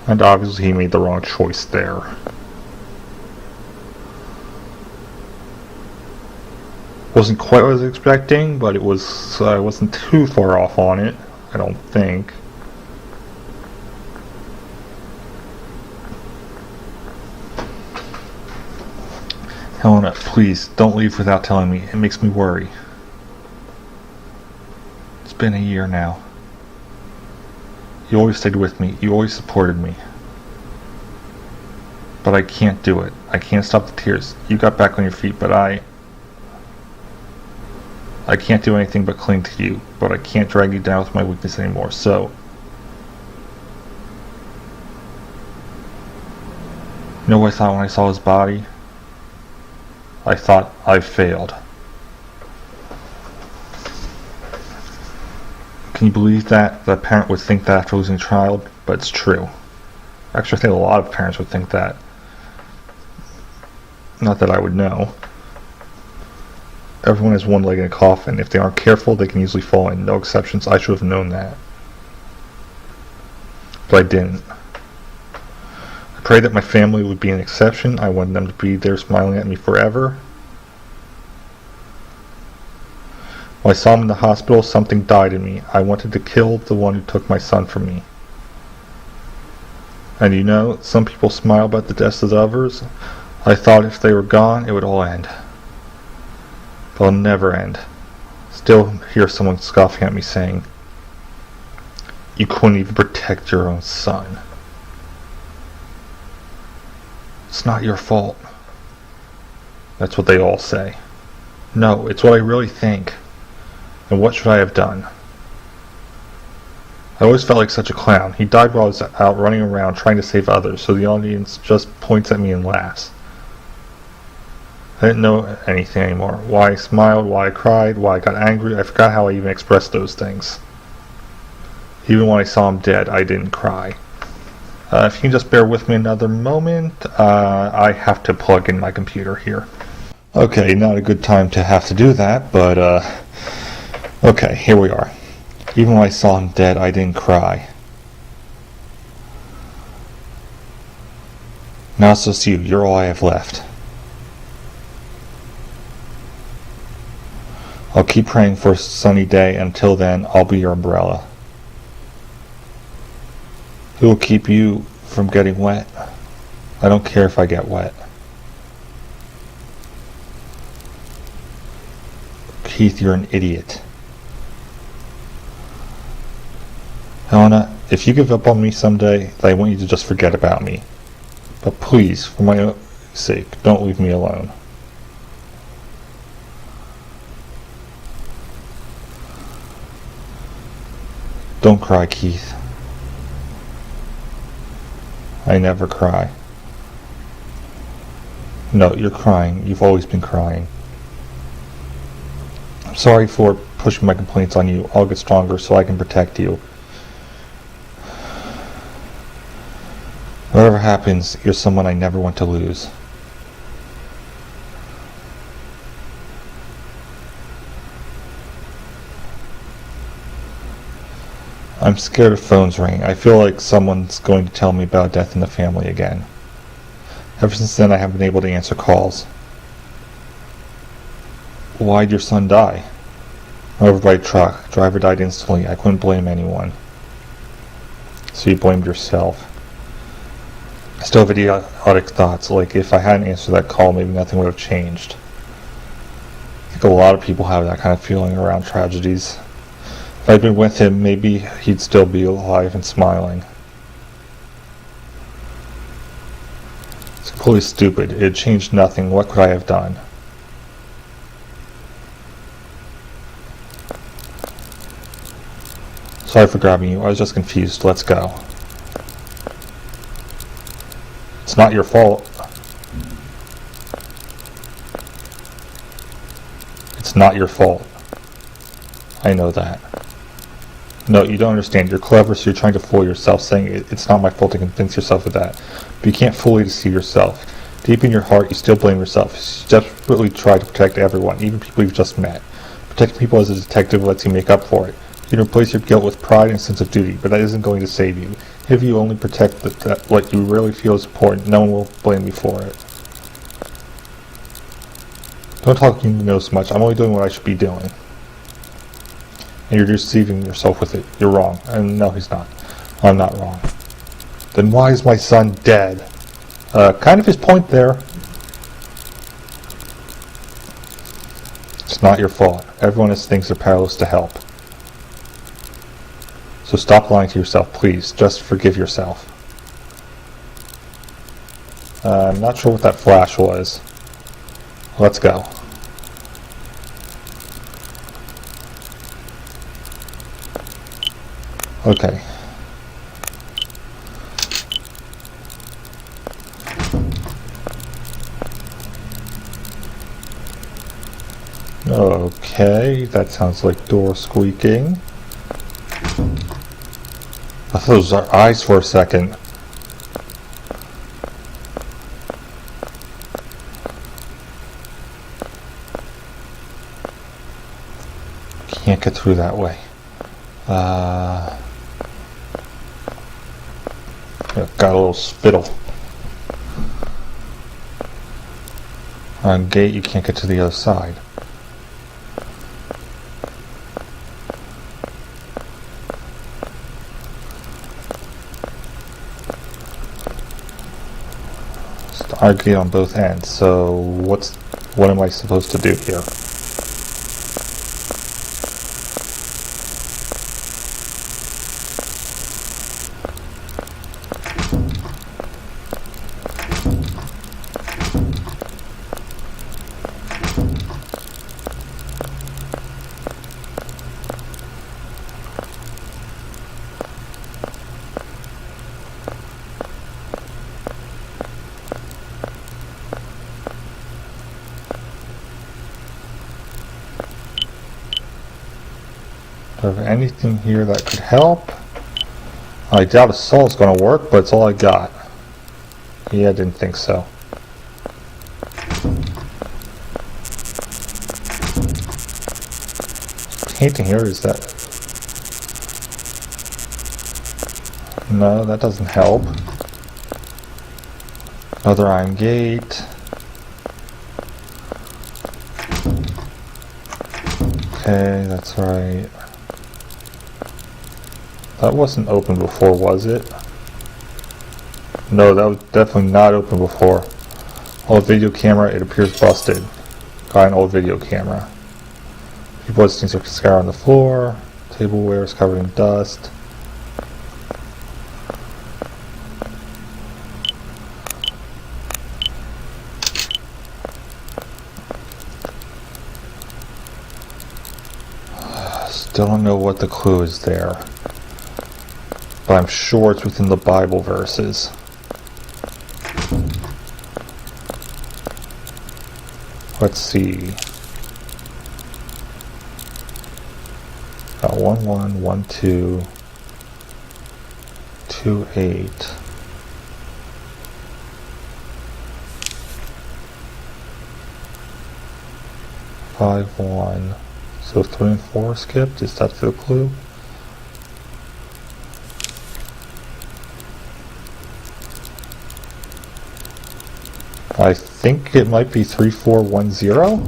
And obviously he made the wrong choice there. Wasn't quite what I was expecting, but it was, I wasn't too far off on it, I don't think. Helena, please, don't leave without telling me. It makes me worry. It's been a year now. You always stayed with me. You always supported me. But I can't do it. I can't stop the tears. You got back on your feet, but I can't do anything but cling to you, but I can't drag you down with my weakness anymore, so... You know what I thought when I saw his body? I thought I failed. Can you believe that? That a parent would think that after losing a child? But it's true. Actually, I think a lot of parents would think that. Not that I would know. Everyone has one leg in a coffin. If they aren't careful, they can easily fall in. No exceptions. I should have known that. But I didn't. I prayed that my family would be an exception. I wanted them to be there smiling at me forever. When I saw him in the hospital, something died in me. I wanted to kill the one who took my son from me. And you know, some people smile about the deaths of others. I thought if they were gone, it would all end. But it'll never end. Still hear someone scoffing at me saying, "You couldn't even protect your own son." It's not your fault. That's what they all say. No, it's what I really think. And what should I have done? I always felt like such a clown. He died while I was out running around trying to save others, so the audience just points at me and laughs. I didn't know anything anymore. Why I smiled, why I cried, why I got angry. I forgot how I even expressed those things. Even when I saw him dead, I didn't cry. If you can just bear with me another moment, I have to plug in my computer here. Okay, not a good time to have to do that, but okay, here we are. Even when I saw him dead, I didn't cry. Now it's just you. You're all I have left. I'll keep praying for a sunny day. Until then, I'll be your umbrella. Who will keep you from getting wet? I don't care if I get wet. Keith, you're an idiot. Helena, if you give up on me someday, I want you to just forget about me. But please, for my own sake, don't leave me alone. Don't cry, Keith. I never cry. No, you're crying. You've always been crying. I'm sorry for pushing my complaints on you. I'll get stronger so I can protect you. Whatever happens, you're someone I never want to lose. I'm scared of phones ringing. I feel like someone's going to tell me about death in the family again. Ever since then, I haven't been able to answer calls. Why'd your son die? Over by a truck. Driver died instantly. I couldn't blame anyone. So you blamed yourself. I still have idiotic thoughts, like if I hadn't answered that call, maybe nothing would have changed. I think a lot of people have that kind of feeling around tragedies. If I'd been with him, maybe he'd still be alive and smiling. It's completely stupid. It changed nothing. What could I have done? Sorry for grabbing you. I was just confused. Let's go. It's not your fault. It's not your fault. I know that. No, you don't understand. You're clever, so you're trying to fool yourself, saying it's not my fault to convince yourself of that. But you can't fully deceive yourself. Deep in your heart, you still blame yourself. You desperately try to protect everyone, even people you've just met. Protecting people as a detective lets you make up for it. You can replace your guilt with pride and a sense of duty, but that isn't going to save you. If you only protect what you really feel is important, no one will blame you for it. Don't talk you know so much. I'm only doing what I should be doing. And you're deceiving yourself with it. You're wrong. And no, he's not. I'm not wrong. Then why is my son dead? Kind of his point there. It's not your fault. Everyone has things they're powerless to help. So stop lying to yourself, please. Just forgive yourself. I'm not sure what that flash was. Let's go. Okay. Okay, that sounds like door squeaking. I thought those were eyes for a second. Can't get through that way. Got a little spittle. On gate, you can't get to the other side. I gate on both ends, so what am I supposed to do here? Do I have anything here that could help? I doubt a saw's gonna work, but it's all I got. Yeah, I didn't think so. Painting here, is that... No, that doesn't help. Another iron gate. Okay, that's right. That wasn't open before, was it? No, that was definitely not open before. Old video camera, it appears busted. Got an old video camera. Keyboard things are scattered on the floor. Tableware is covered in dust. Still don't know what the clue is there. But I'm sure it's within the Bible verses. Let's see. Got 1 1 1 2 2 8. 5 1. So 3 and 4 skipped. Is that the clue? I think it might be 3 4 1 0.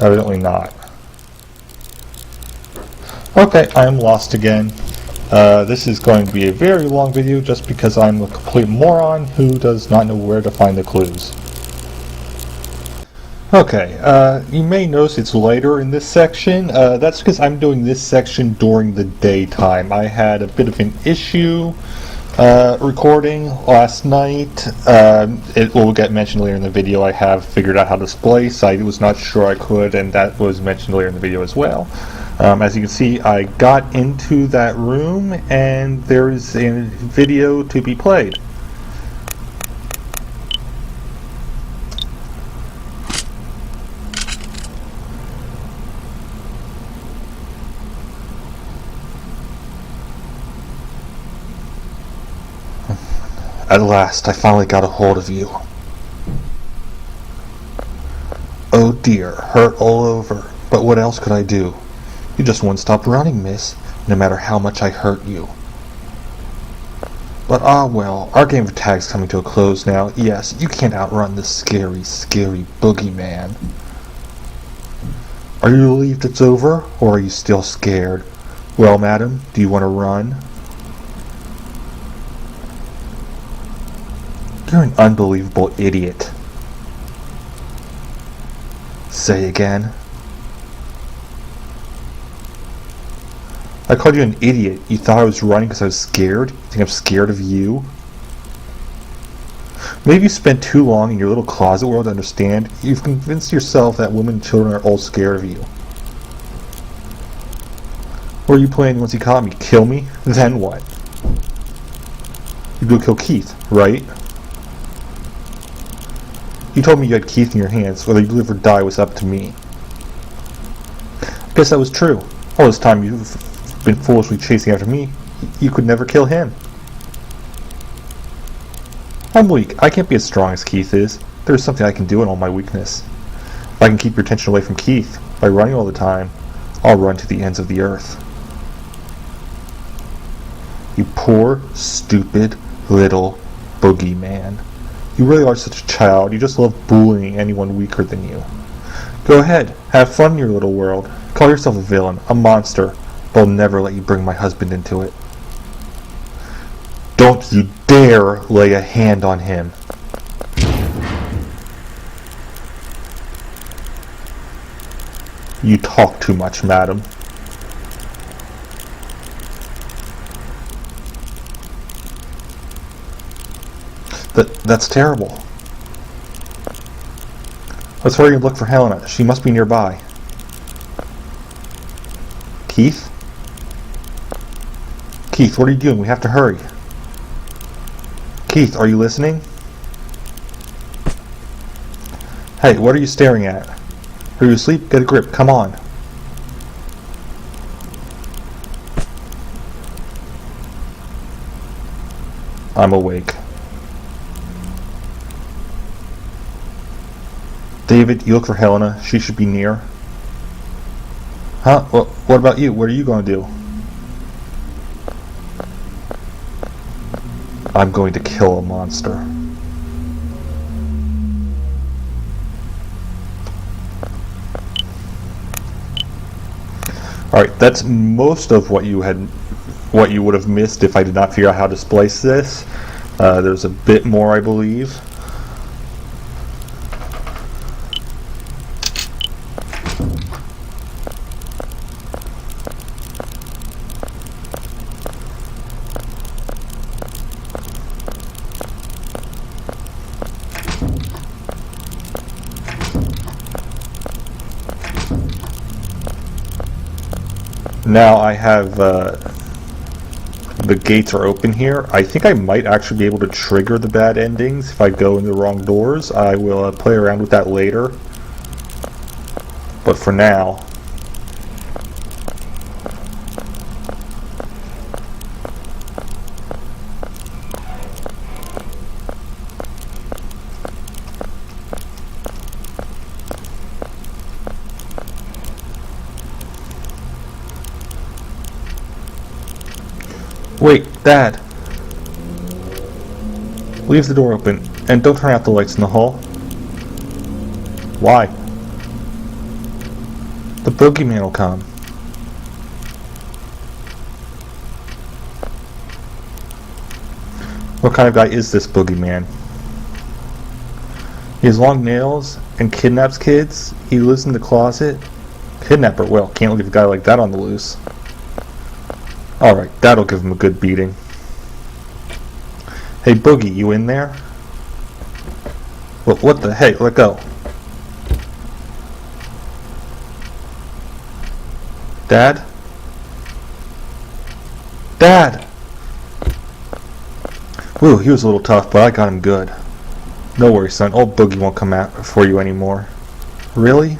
Evidently not. Okay, I am lost again. This is going to be a very long video just because I'm a complete moron who does not know where to find the clues. Okay, you may notice it's later in this section. That's because I'm doing this section during the daytime. I had a bit of an issue recording last night. It will get mentioned later in the video. I have figured out how to splice. I was not sure I could, and that was mentioned later in the video as well. As you can see, I got into that room, and there is a video to be played. At last, I finally got a hold of you. Oh dear, hurt all over. But what else could I do? You just wouldn't stop running, miss, no matter how much I hurt you. But ah well, our game of tag's coming to a close now. Yes, you can't outrun this scary, scary boogeyman. Are you relieved it's over, or are you still scared? Well, madam, do you want to run? You're an unbelievable idiot. Say again. I called you an idiot. You thought I was running because I was scared? You think I'm scared of you? Maybe you spent too long in your little closet world to understand. You've convinced yourself that women and children are all scared of you. What are you planning once you caught me? Kill me? Then what? You'd go kill Keith, right? You told me you had Keith in your hands. Whether you live or die was up to me. I guess that was true. All this time you've been foolishly chasing after me. You could never kill him. I'm weak. I can't be as strong as Keith is. There's something I can do in all my weakness. If I can keep your attention away from Keith by running all the time, I'll run to the ends of the earth. You poor, stupid, little boogeyman. You really are such a child. You just love bullying anyone weaker than you. Go ahead. Have fun in your little world. Call yourself a villain, a monster, but I'll never let you bring my husband into it. Don't you dare lay a hand on him. You talk too much, madam. That's terrible. Let's hurry and look for Helena. She must be nearby. Keith? Keith, what are you doing? We have to hurry. Keith, are you listening? Hey, what are you staring at? Are you asleep? Get a grip. Come on. I'm awake. David, you look for Helena. She should be near. Huh? What about you? What are you going to do? I'm going to kill a monster. Alright, that's most of what you would have missed if I did not figure out how to splice this. There's a bit more, I believe. Now I have, the gates are open here. I think I might actually be able to trigger the bad endings if I go in the wrong doors. I will play around with that later. But for now... Wait, Dad! Leave the door open, and don't turn out the lights in the hall. Why? The boogeyman will come. What kind of guy is this boogeyman? He has long nails and kidnaps kids. He lives in the closet. Kidnapper, well, can't leave a guy like that on the loose. Alright, that'll give him a good beating. Hey, Boogie, you in there? What the hey, let go. Dad? Dad! Whew, he was a little tough, but I got him good. No worries, son. Old Boogie won't come out for you anymore. Really?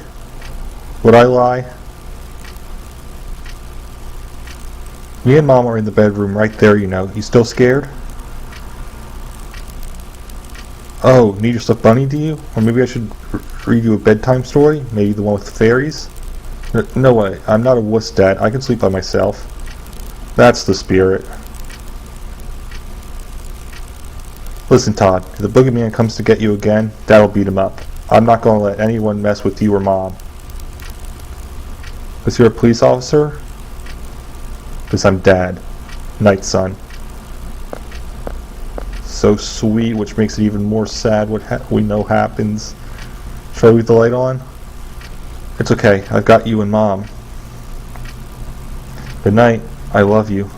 Would I lie? Me and Mom are in the bedroom right there, you know. You still scared? Oh, need your stuffed bunny, do you? Or maybe I should read you a bedtime story? Maybe the one with the fairies? No way. I'm not a wuss, Dad. I can sleep by myself. That's the spirit. Listen, Todd. If the boogeyman comes to get you again, Dad'll beat him up. I'm not going to let anyone mess with you or Mom. Was you a police officer? Because I'm Dad. Night, son. So sweet, which makes it even more sad what we know happens. Should I leave the light on? It's okay. I've got you and Mom. Good night. I love you.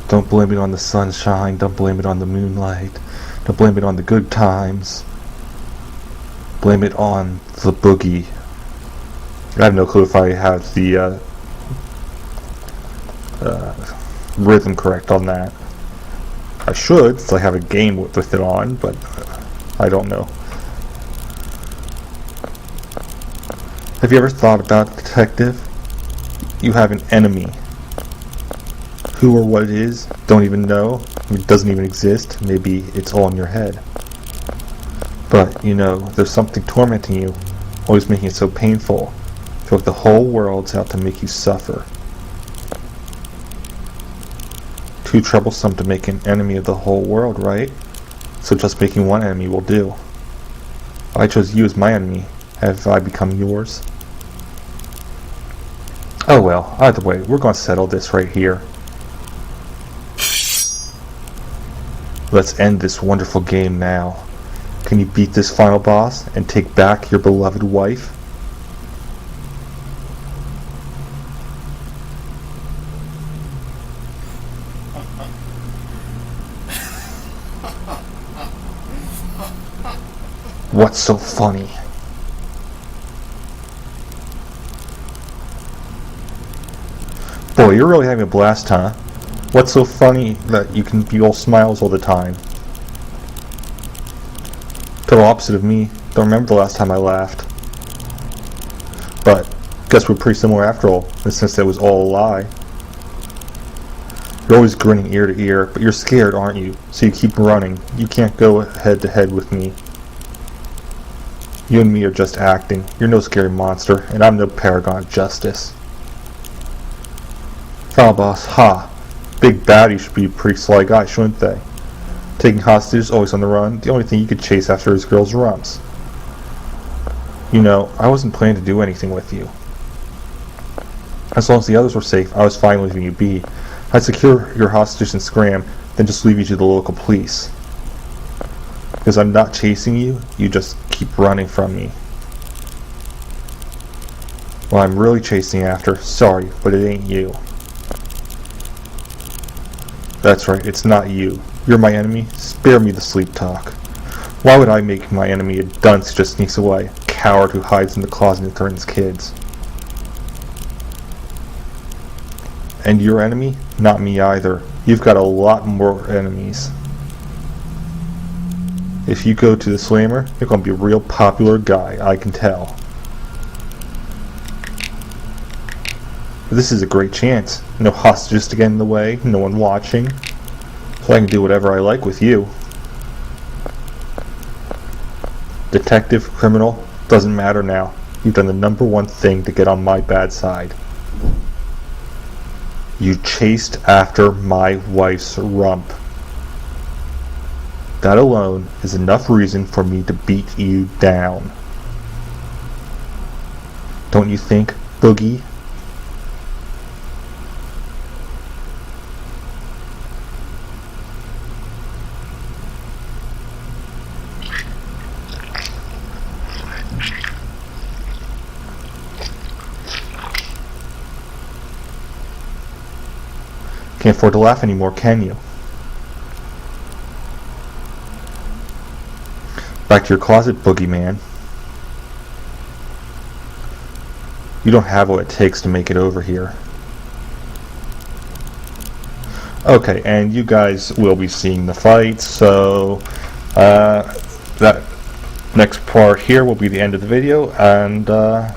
Don't blame it on the sunshine, don't blame it on the moonlight, don't blame it on the good times. Blame it on the boogie. I have no clue if I have the rhythm correct on that. I should, since I have a game with it on, but I don't know. Have you ever thought about, detective? You have an enemy. Who or what it is, don't even know. It doesn't even exist. Maybe it's all in your head. But, you know, there's something tormenting you, always making it so painful. Feel like the whole world's out to make you suffer. Too troublesome to make an enemy of the whole world, right? So just making one enemy will do. I chose you as my enemy. Have I become yours? Oh well, either way, we're going to settle this right here. Let's end this wonderful game now. Can you beat this final boss and take back your beloved wife? What's so funny? Boy, you're really having a blast, huh? What's so funny that you can be all smiles all the time? Total opposite of me. Don't remember the last time I laughed. But guess we're pretty similar after all, in the sense that it was all a lie. You're always grinning ear to ear, but you're scared, aren't you? So you keep running. You can't go head to head with me. You and me are just acting. You're no scary monster, and I'm no paragon of justice. Final boss, ha! Big baddie should be a pretty sly guy, shouldn't they? Taking hostages, always on the run. The only thing you could chase after is girls' rumps. You know, I wasn't planning to do anything with you. As long as the others were safe, I was fine leaving you be. I'd secure your hostage and scram, then just leave you to the local police. Because I'm not chasing you, you just keep running from me. Well, I'm really chasing after. Sorry, but it ain't you. That's right, it's not you. You're my enemy. Spare me the sleep talk. Why would I make my enemy a dunce who just sneaks away? A coward who hides in the closet and threatens kids. And your enemy? Not me either. You've got a lot more enemies. If you go to the Slammer, you're going to be a real popular guy, I can tell. This is a great chance. No hostages to get in the way, no one watching. So I can do whatever I like with you. Detective, criminal, doesn't matter now. You've done the #1 thing to get on my bad side. You chased after my wife's rump. That alone is enough reason for me to beat you down. Don't you think, Boogie? Can't afford to laugh anymore, can you? Back to your closet, Boogieman. You don't have what it takes to make it over here. Okay, and you guys will be seeing the fight, so that next part here will be the end of the video, and I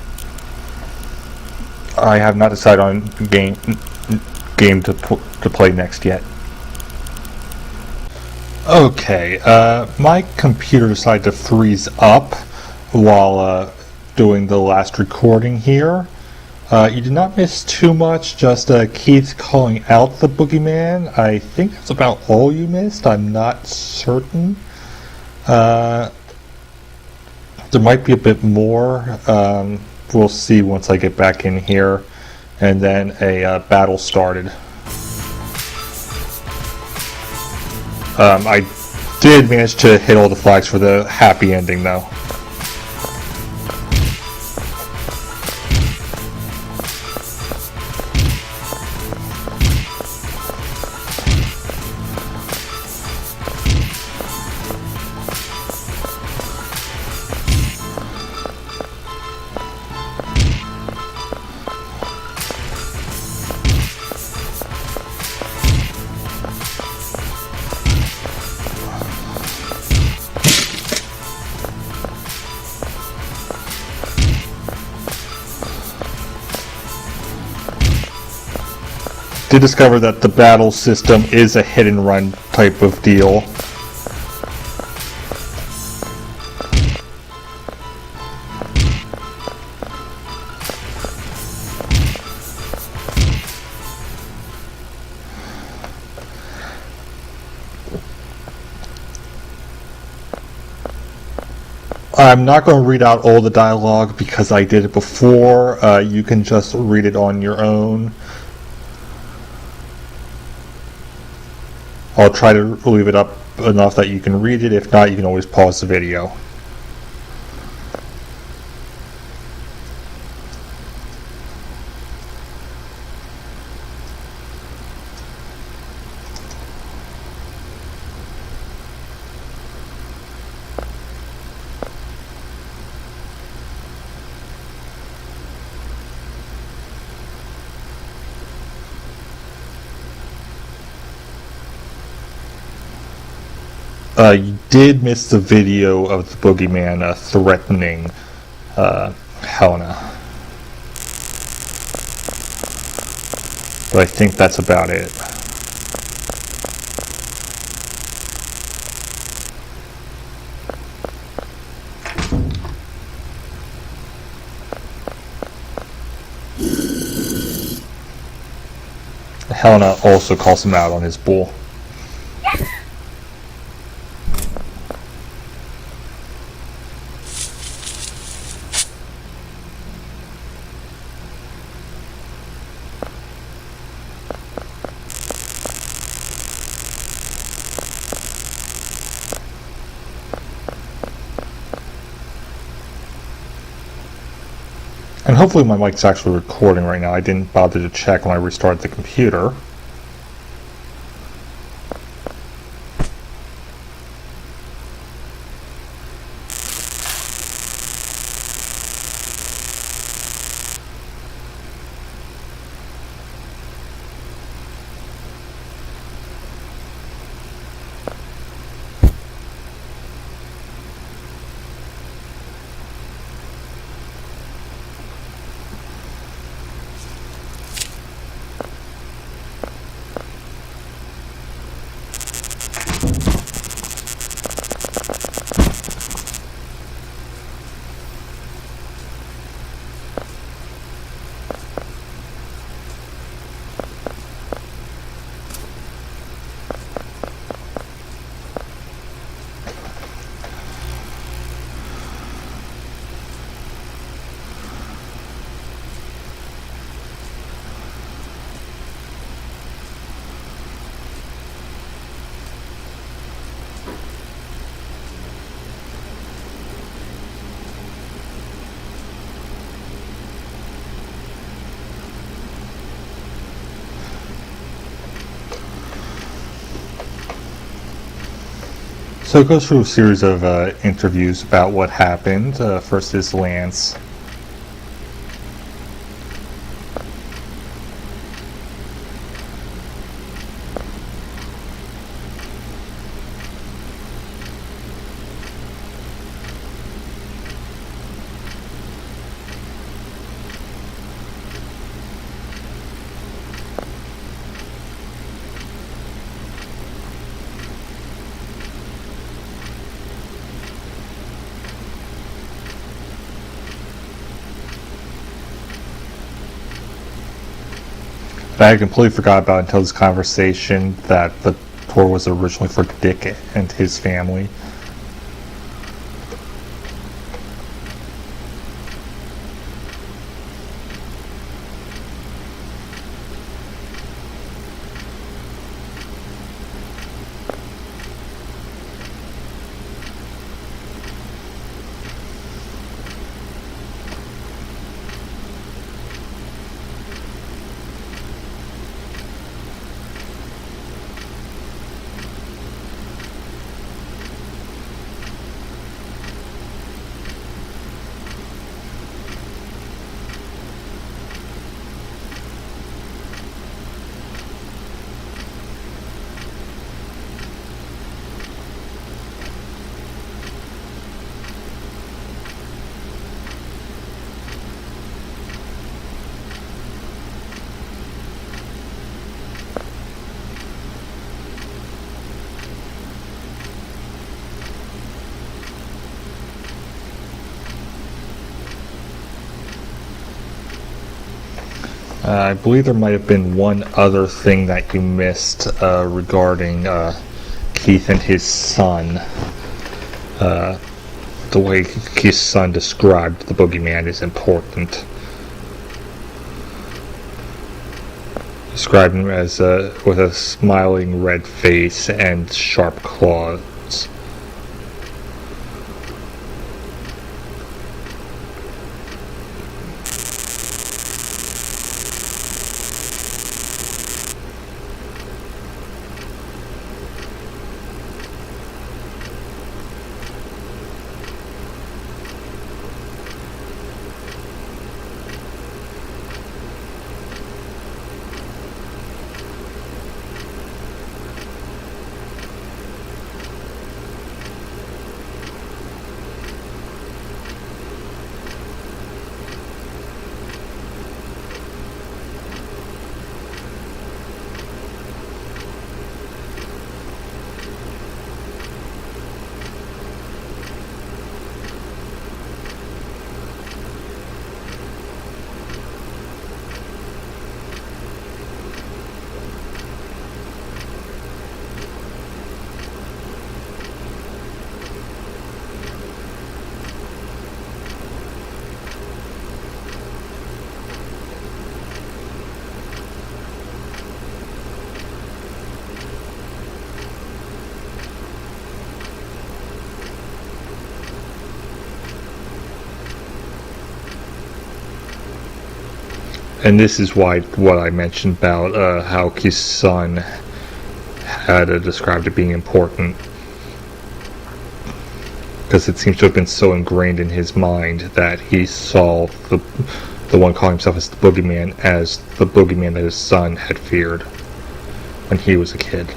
have not decided on game to play next yet. Okay, my computer decided to freeze up while doing the last recording here. You did not miss too much, just Keith calling out the Boogeyman. I think that's about all you missed. I'm not certain. There might be a bit more. We'll see once I get back in here. And then a battle started. I did manage to hit all the flags for the happy ending, though. Did discover that the battle system is a hit and run type of deal. I'm not going to read out all the dialogue because I did it before. You can just read it on your own. I'll try to leave it up enough that you can read it. If not, you can always pause the video. You did miss the video of the Boogieman threatening Helena. But I think that's about it. Helena also calls him out on his bull. And hopefully my mic's actually recording right now. I didn't bother to check when I restarted the computer. So it goes through a series of interviews about what happened. First is Lance. I had completely forgot about until this conversation that the tour was originally for Dick and his family. I believe there might have been one other thing that you missed regarding Keith and his son. The way Keith's son described the Boogeyman is important. Described him as with a smiling red face and sharp claws. And this is why what I mentioned about how Keith's son had described it being important, because it seems to have been so ingrained in his mind that he saw the one calling himself as the Boogeyman as the Boogeyman that his son had feared when he was a kid.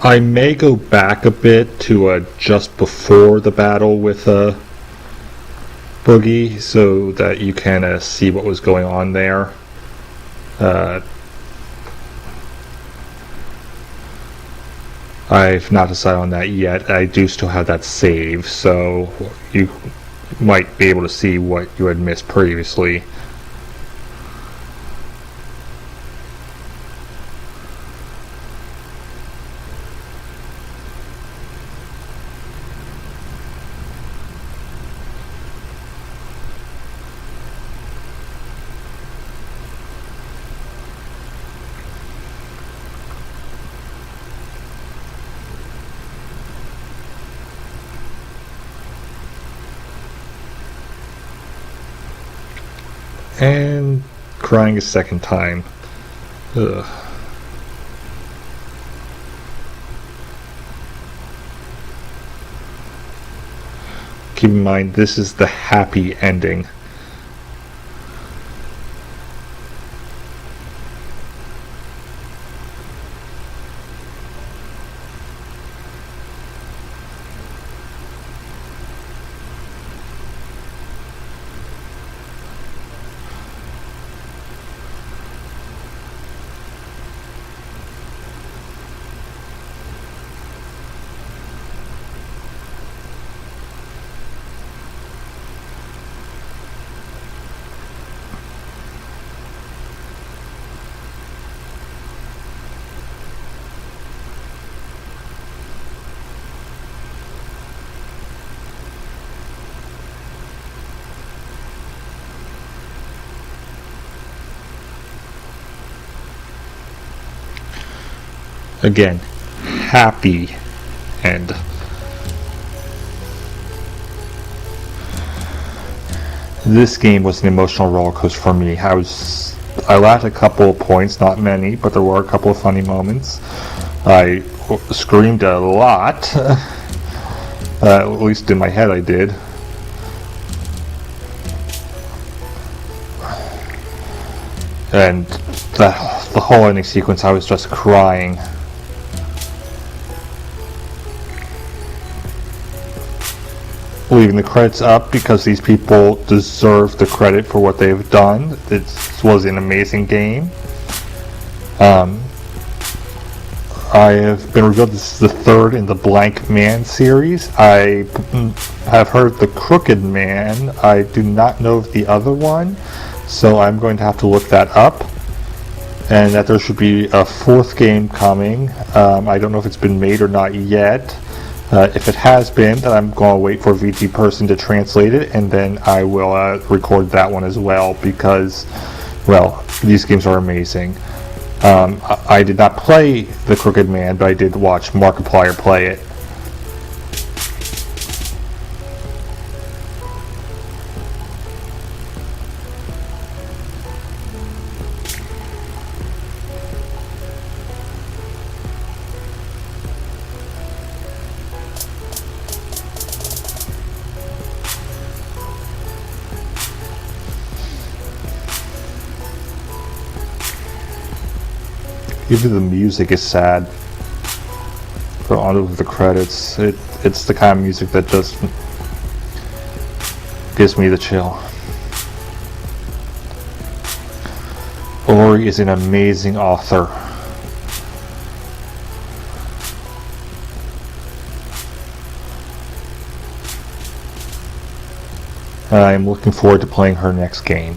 I may go back a bit to just before the battle with Boogie, so that you can see what was going on there. I've not decided on that yet. I do still have that save, so you might be able to see what you had missed previously. And crying a second time. Ugh. Keep in mind, this is the happy ending. Again, happy end. This game was an emotional roller coaster for me. I lacked a couple of points, not many, but there were a couple of funny moments. I screamed a lot. At least in my head I did. And the whole ending sequence, I was just crying. Leaving the credits up because these people deserve the credit for what they've done. This was an amazing game. I have been revealed this is the third in the Blank Man series. I have heard the Crooked Man. I do not know of the other one, so I'm going to have to look that up. And that there should be a fourth game coming. I don't know if it's been made or not yet. If it has been, then I'm going to wait for VG Person to translate it, and then I will record that one as well, because, well, these games are amazing. I did not play The Crooked Man, but I did watch Markiplier play it. Even the music is sad. But on with the credits, it's the kind of music that just gives me the chill. Ori is an amazing author. And I am looking forward to playing her next game.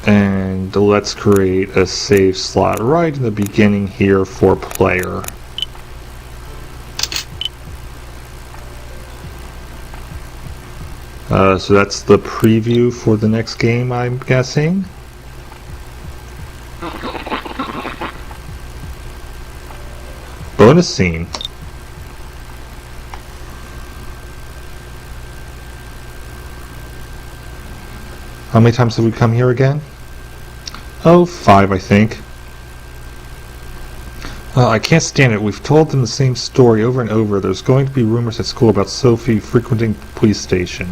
And let's create a save slot right in the beginning here for player. So that's the preview for the next game, I'm guessing. Bonus scene. How many times have we come here again? Oh, 5, I think. I can't stand it. We've told them the same story over and over. There's going to be rumors at school about Sophie frequenting the police station.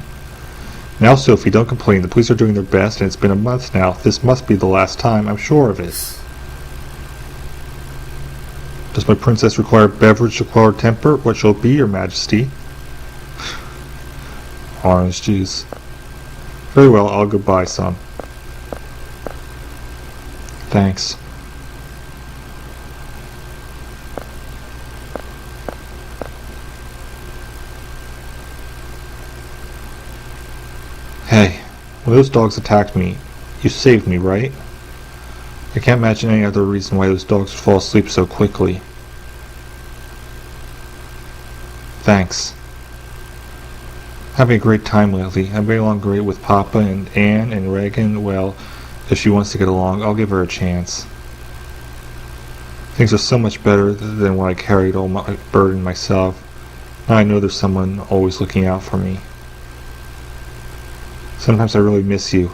Now, Sophie, don't complain. The police are doing their best, and it's been a month now. This must be the last time. I'm sure of it. Does my princess require a beverage to quell her temper? What shall it be, your majesty? Orange juice. Very well, I'll go buy some. Thanks. Hey, when those dogs attacked me, you saved me, right? I can't imagine any other reason why those dogs would fall asleep so quickly. Thanks. Having a great time lately. I'm getting along great with Papa and Anne and Reagan. Well, if she wants to get along, I'll give her a chance. Things are so much better than when I carried all my burden myself. Now I know there's someone always looking out for me. Sometimes I really miss you.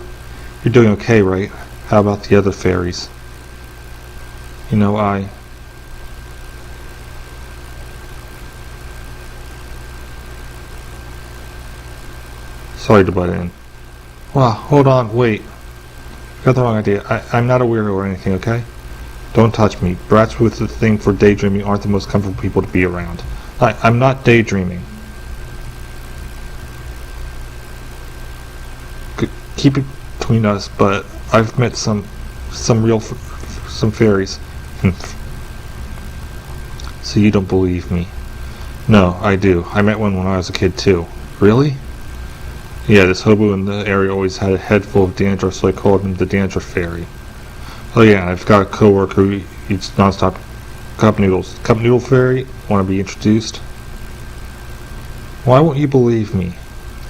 You're doing okay, right? How about the other fairies? You know, Sorry to butt in. Wow, hold on, wait. You got the wrong idea. I'm not a weirdo or anything, okay? Don't touch me. Brats with the thing for daydreaming aren't the most comfortable people to be around. I'm not daydreaming. Keep it between us, but I've met some fairies. So you don't believe me? No, I do. I met one when I was a kid too. Really? Yeah, this hobo in the area always had a head full of dandruff, so I called him the Dandruff Fairy. Oh yeah, I've got a coworker who eats nonstop cup noodles. Cup noodle fairy? Want to be introduced? Why won't you believe me?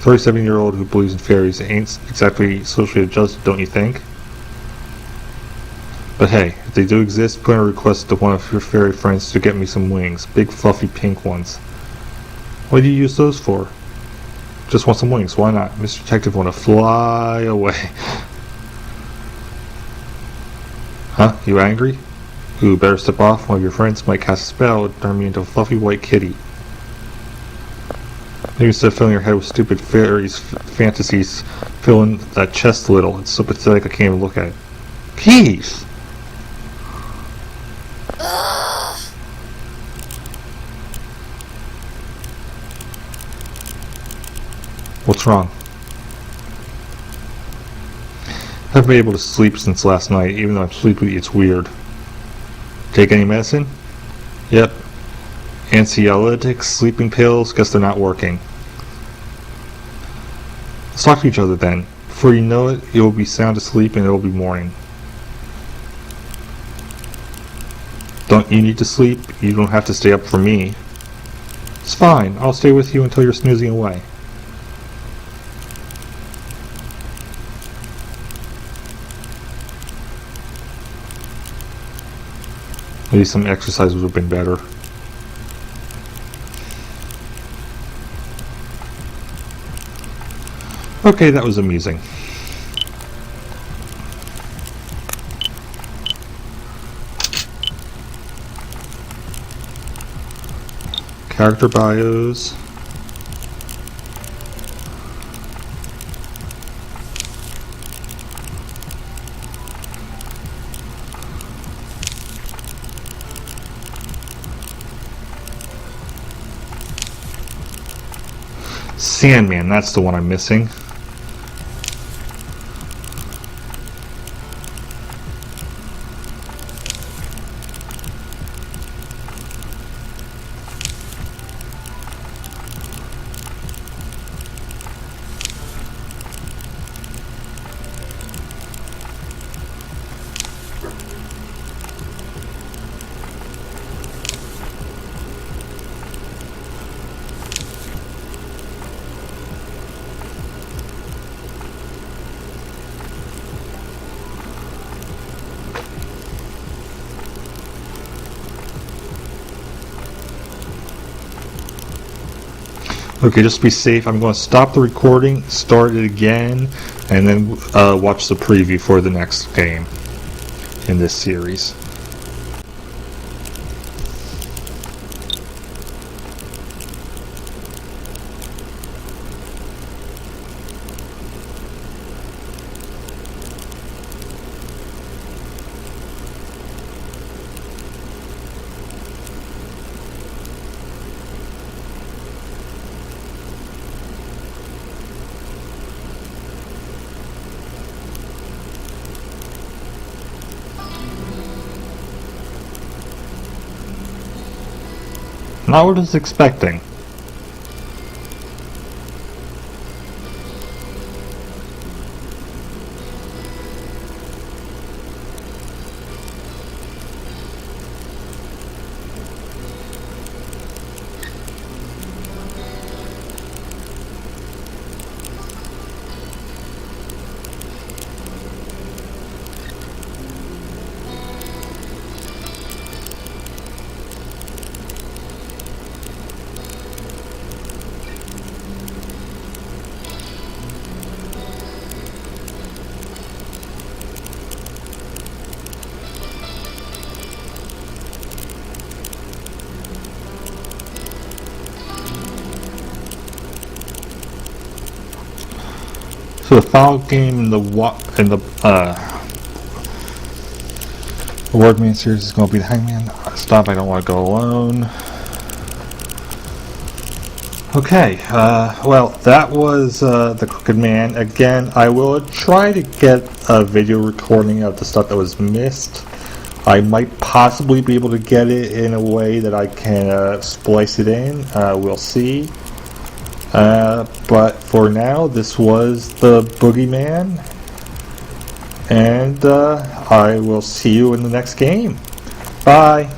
37-year-old who believes in fairies ain't exactly socially adjusted, don't you think? But hey, if they do exist, put in a request to one of your fairy friends to get me some wings. Big fluffy pink ones. What do you use those for? Just want some wings, why not? Mr. Detective want to fly away. Huh? You angry? Ooh, better step off. One of your friends might cast a spell and turn me into a fluffy white kitty. Maybe instead of filling your head with stupid fairies fantasies, fill in that chest a little. It's so pathetic I can't even look at it. Keith! What's wrong? I haven't been able to sleep since last night, even though I'm sleepy. It's weird. Take any medicine? Yep. Anxiolytics, sleeping pills, guess they're not working. Let's talk to each other then. Before you know it, you'll be sound asleep and it'll be morning. Don't you need to sleep? You don't have to stay up for me. It's fine. I'll stay with you until you're snoozing away. Maybe some exercise would have been better. Okay, that was amusing. Character bios. Sandman, that's the one I'm missing. Okay, just to be safe, I'm going to stop the recording, start it again, and then watch the preview for the next game in this series. Not what I was expecting. So the final game in the Awardman series is going to be the Hangman. Stop, I don't want to go alone. Okay, well, that was the Crooked Man. Again, I will try to get a video recording of the stuff that was missed. I might possibly be able to get it in a way that I can splice it in. We'll see. But for now, this was the Boogieman. And I will see you in the next game. Bye.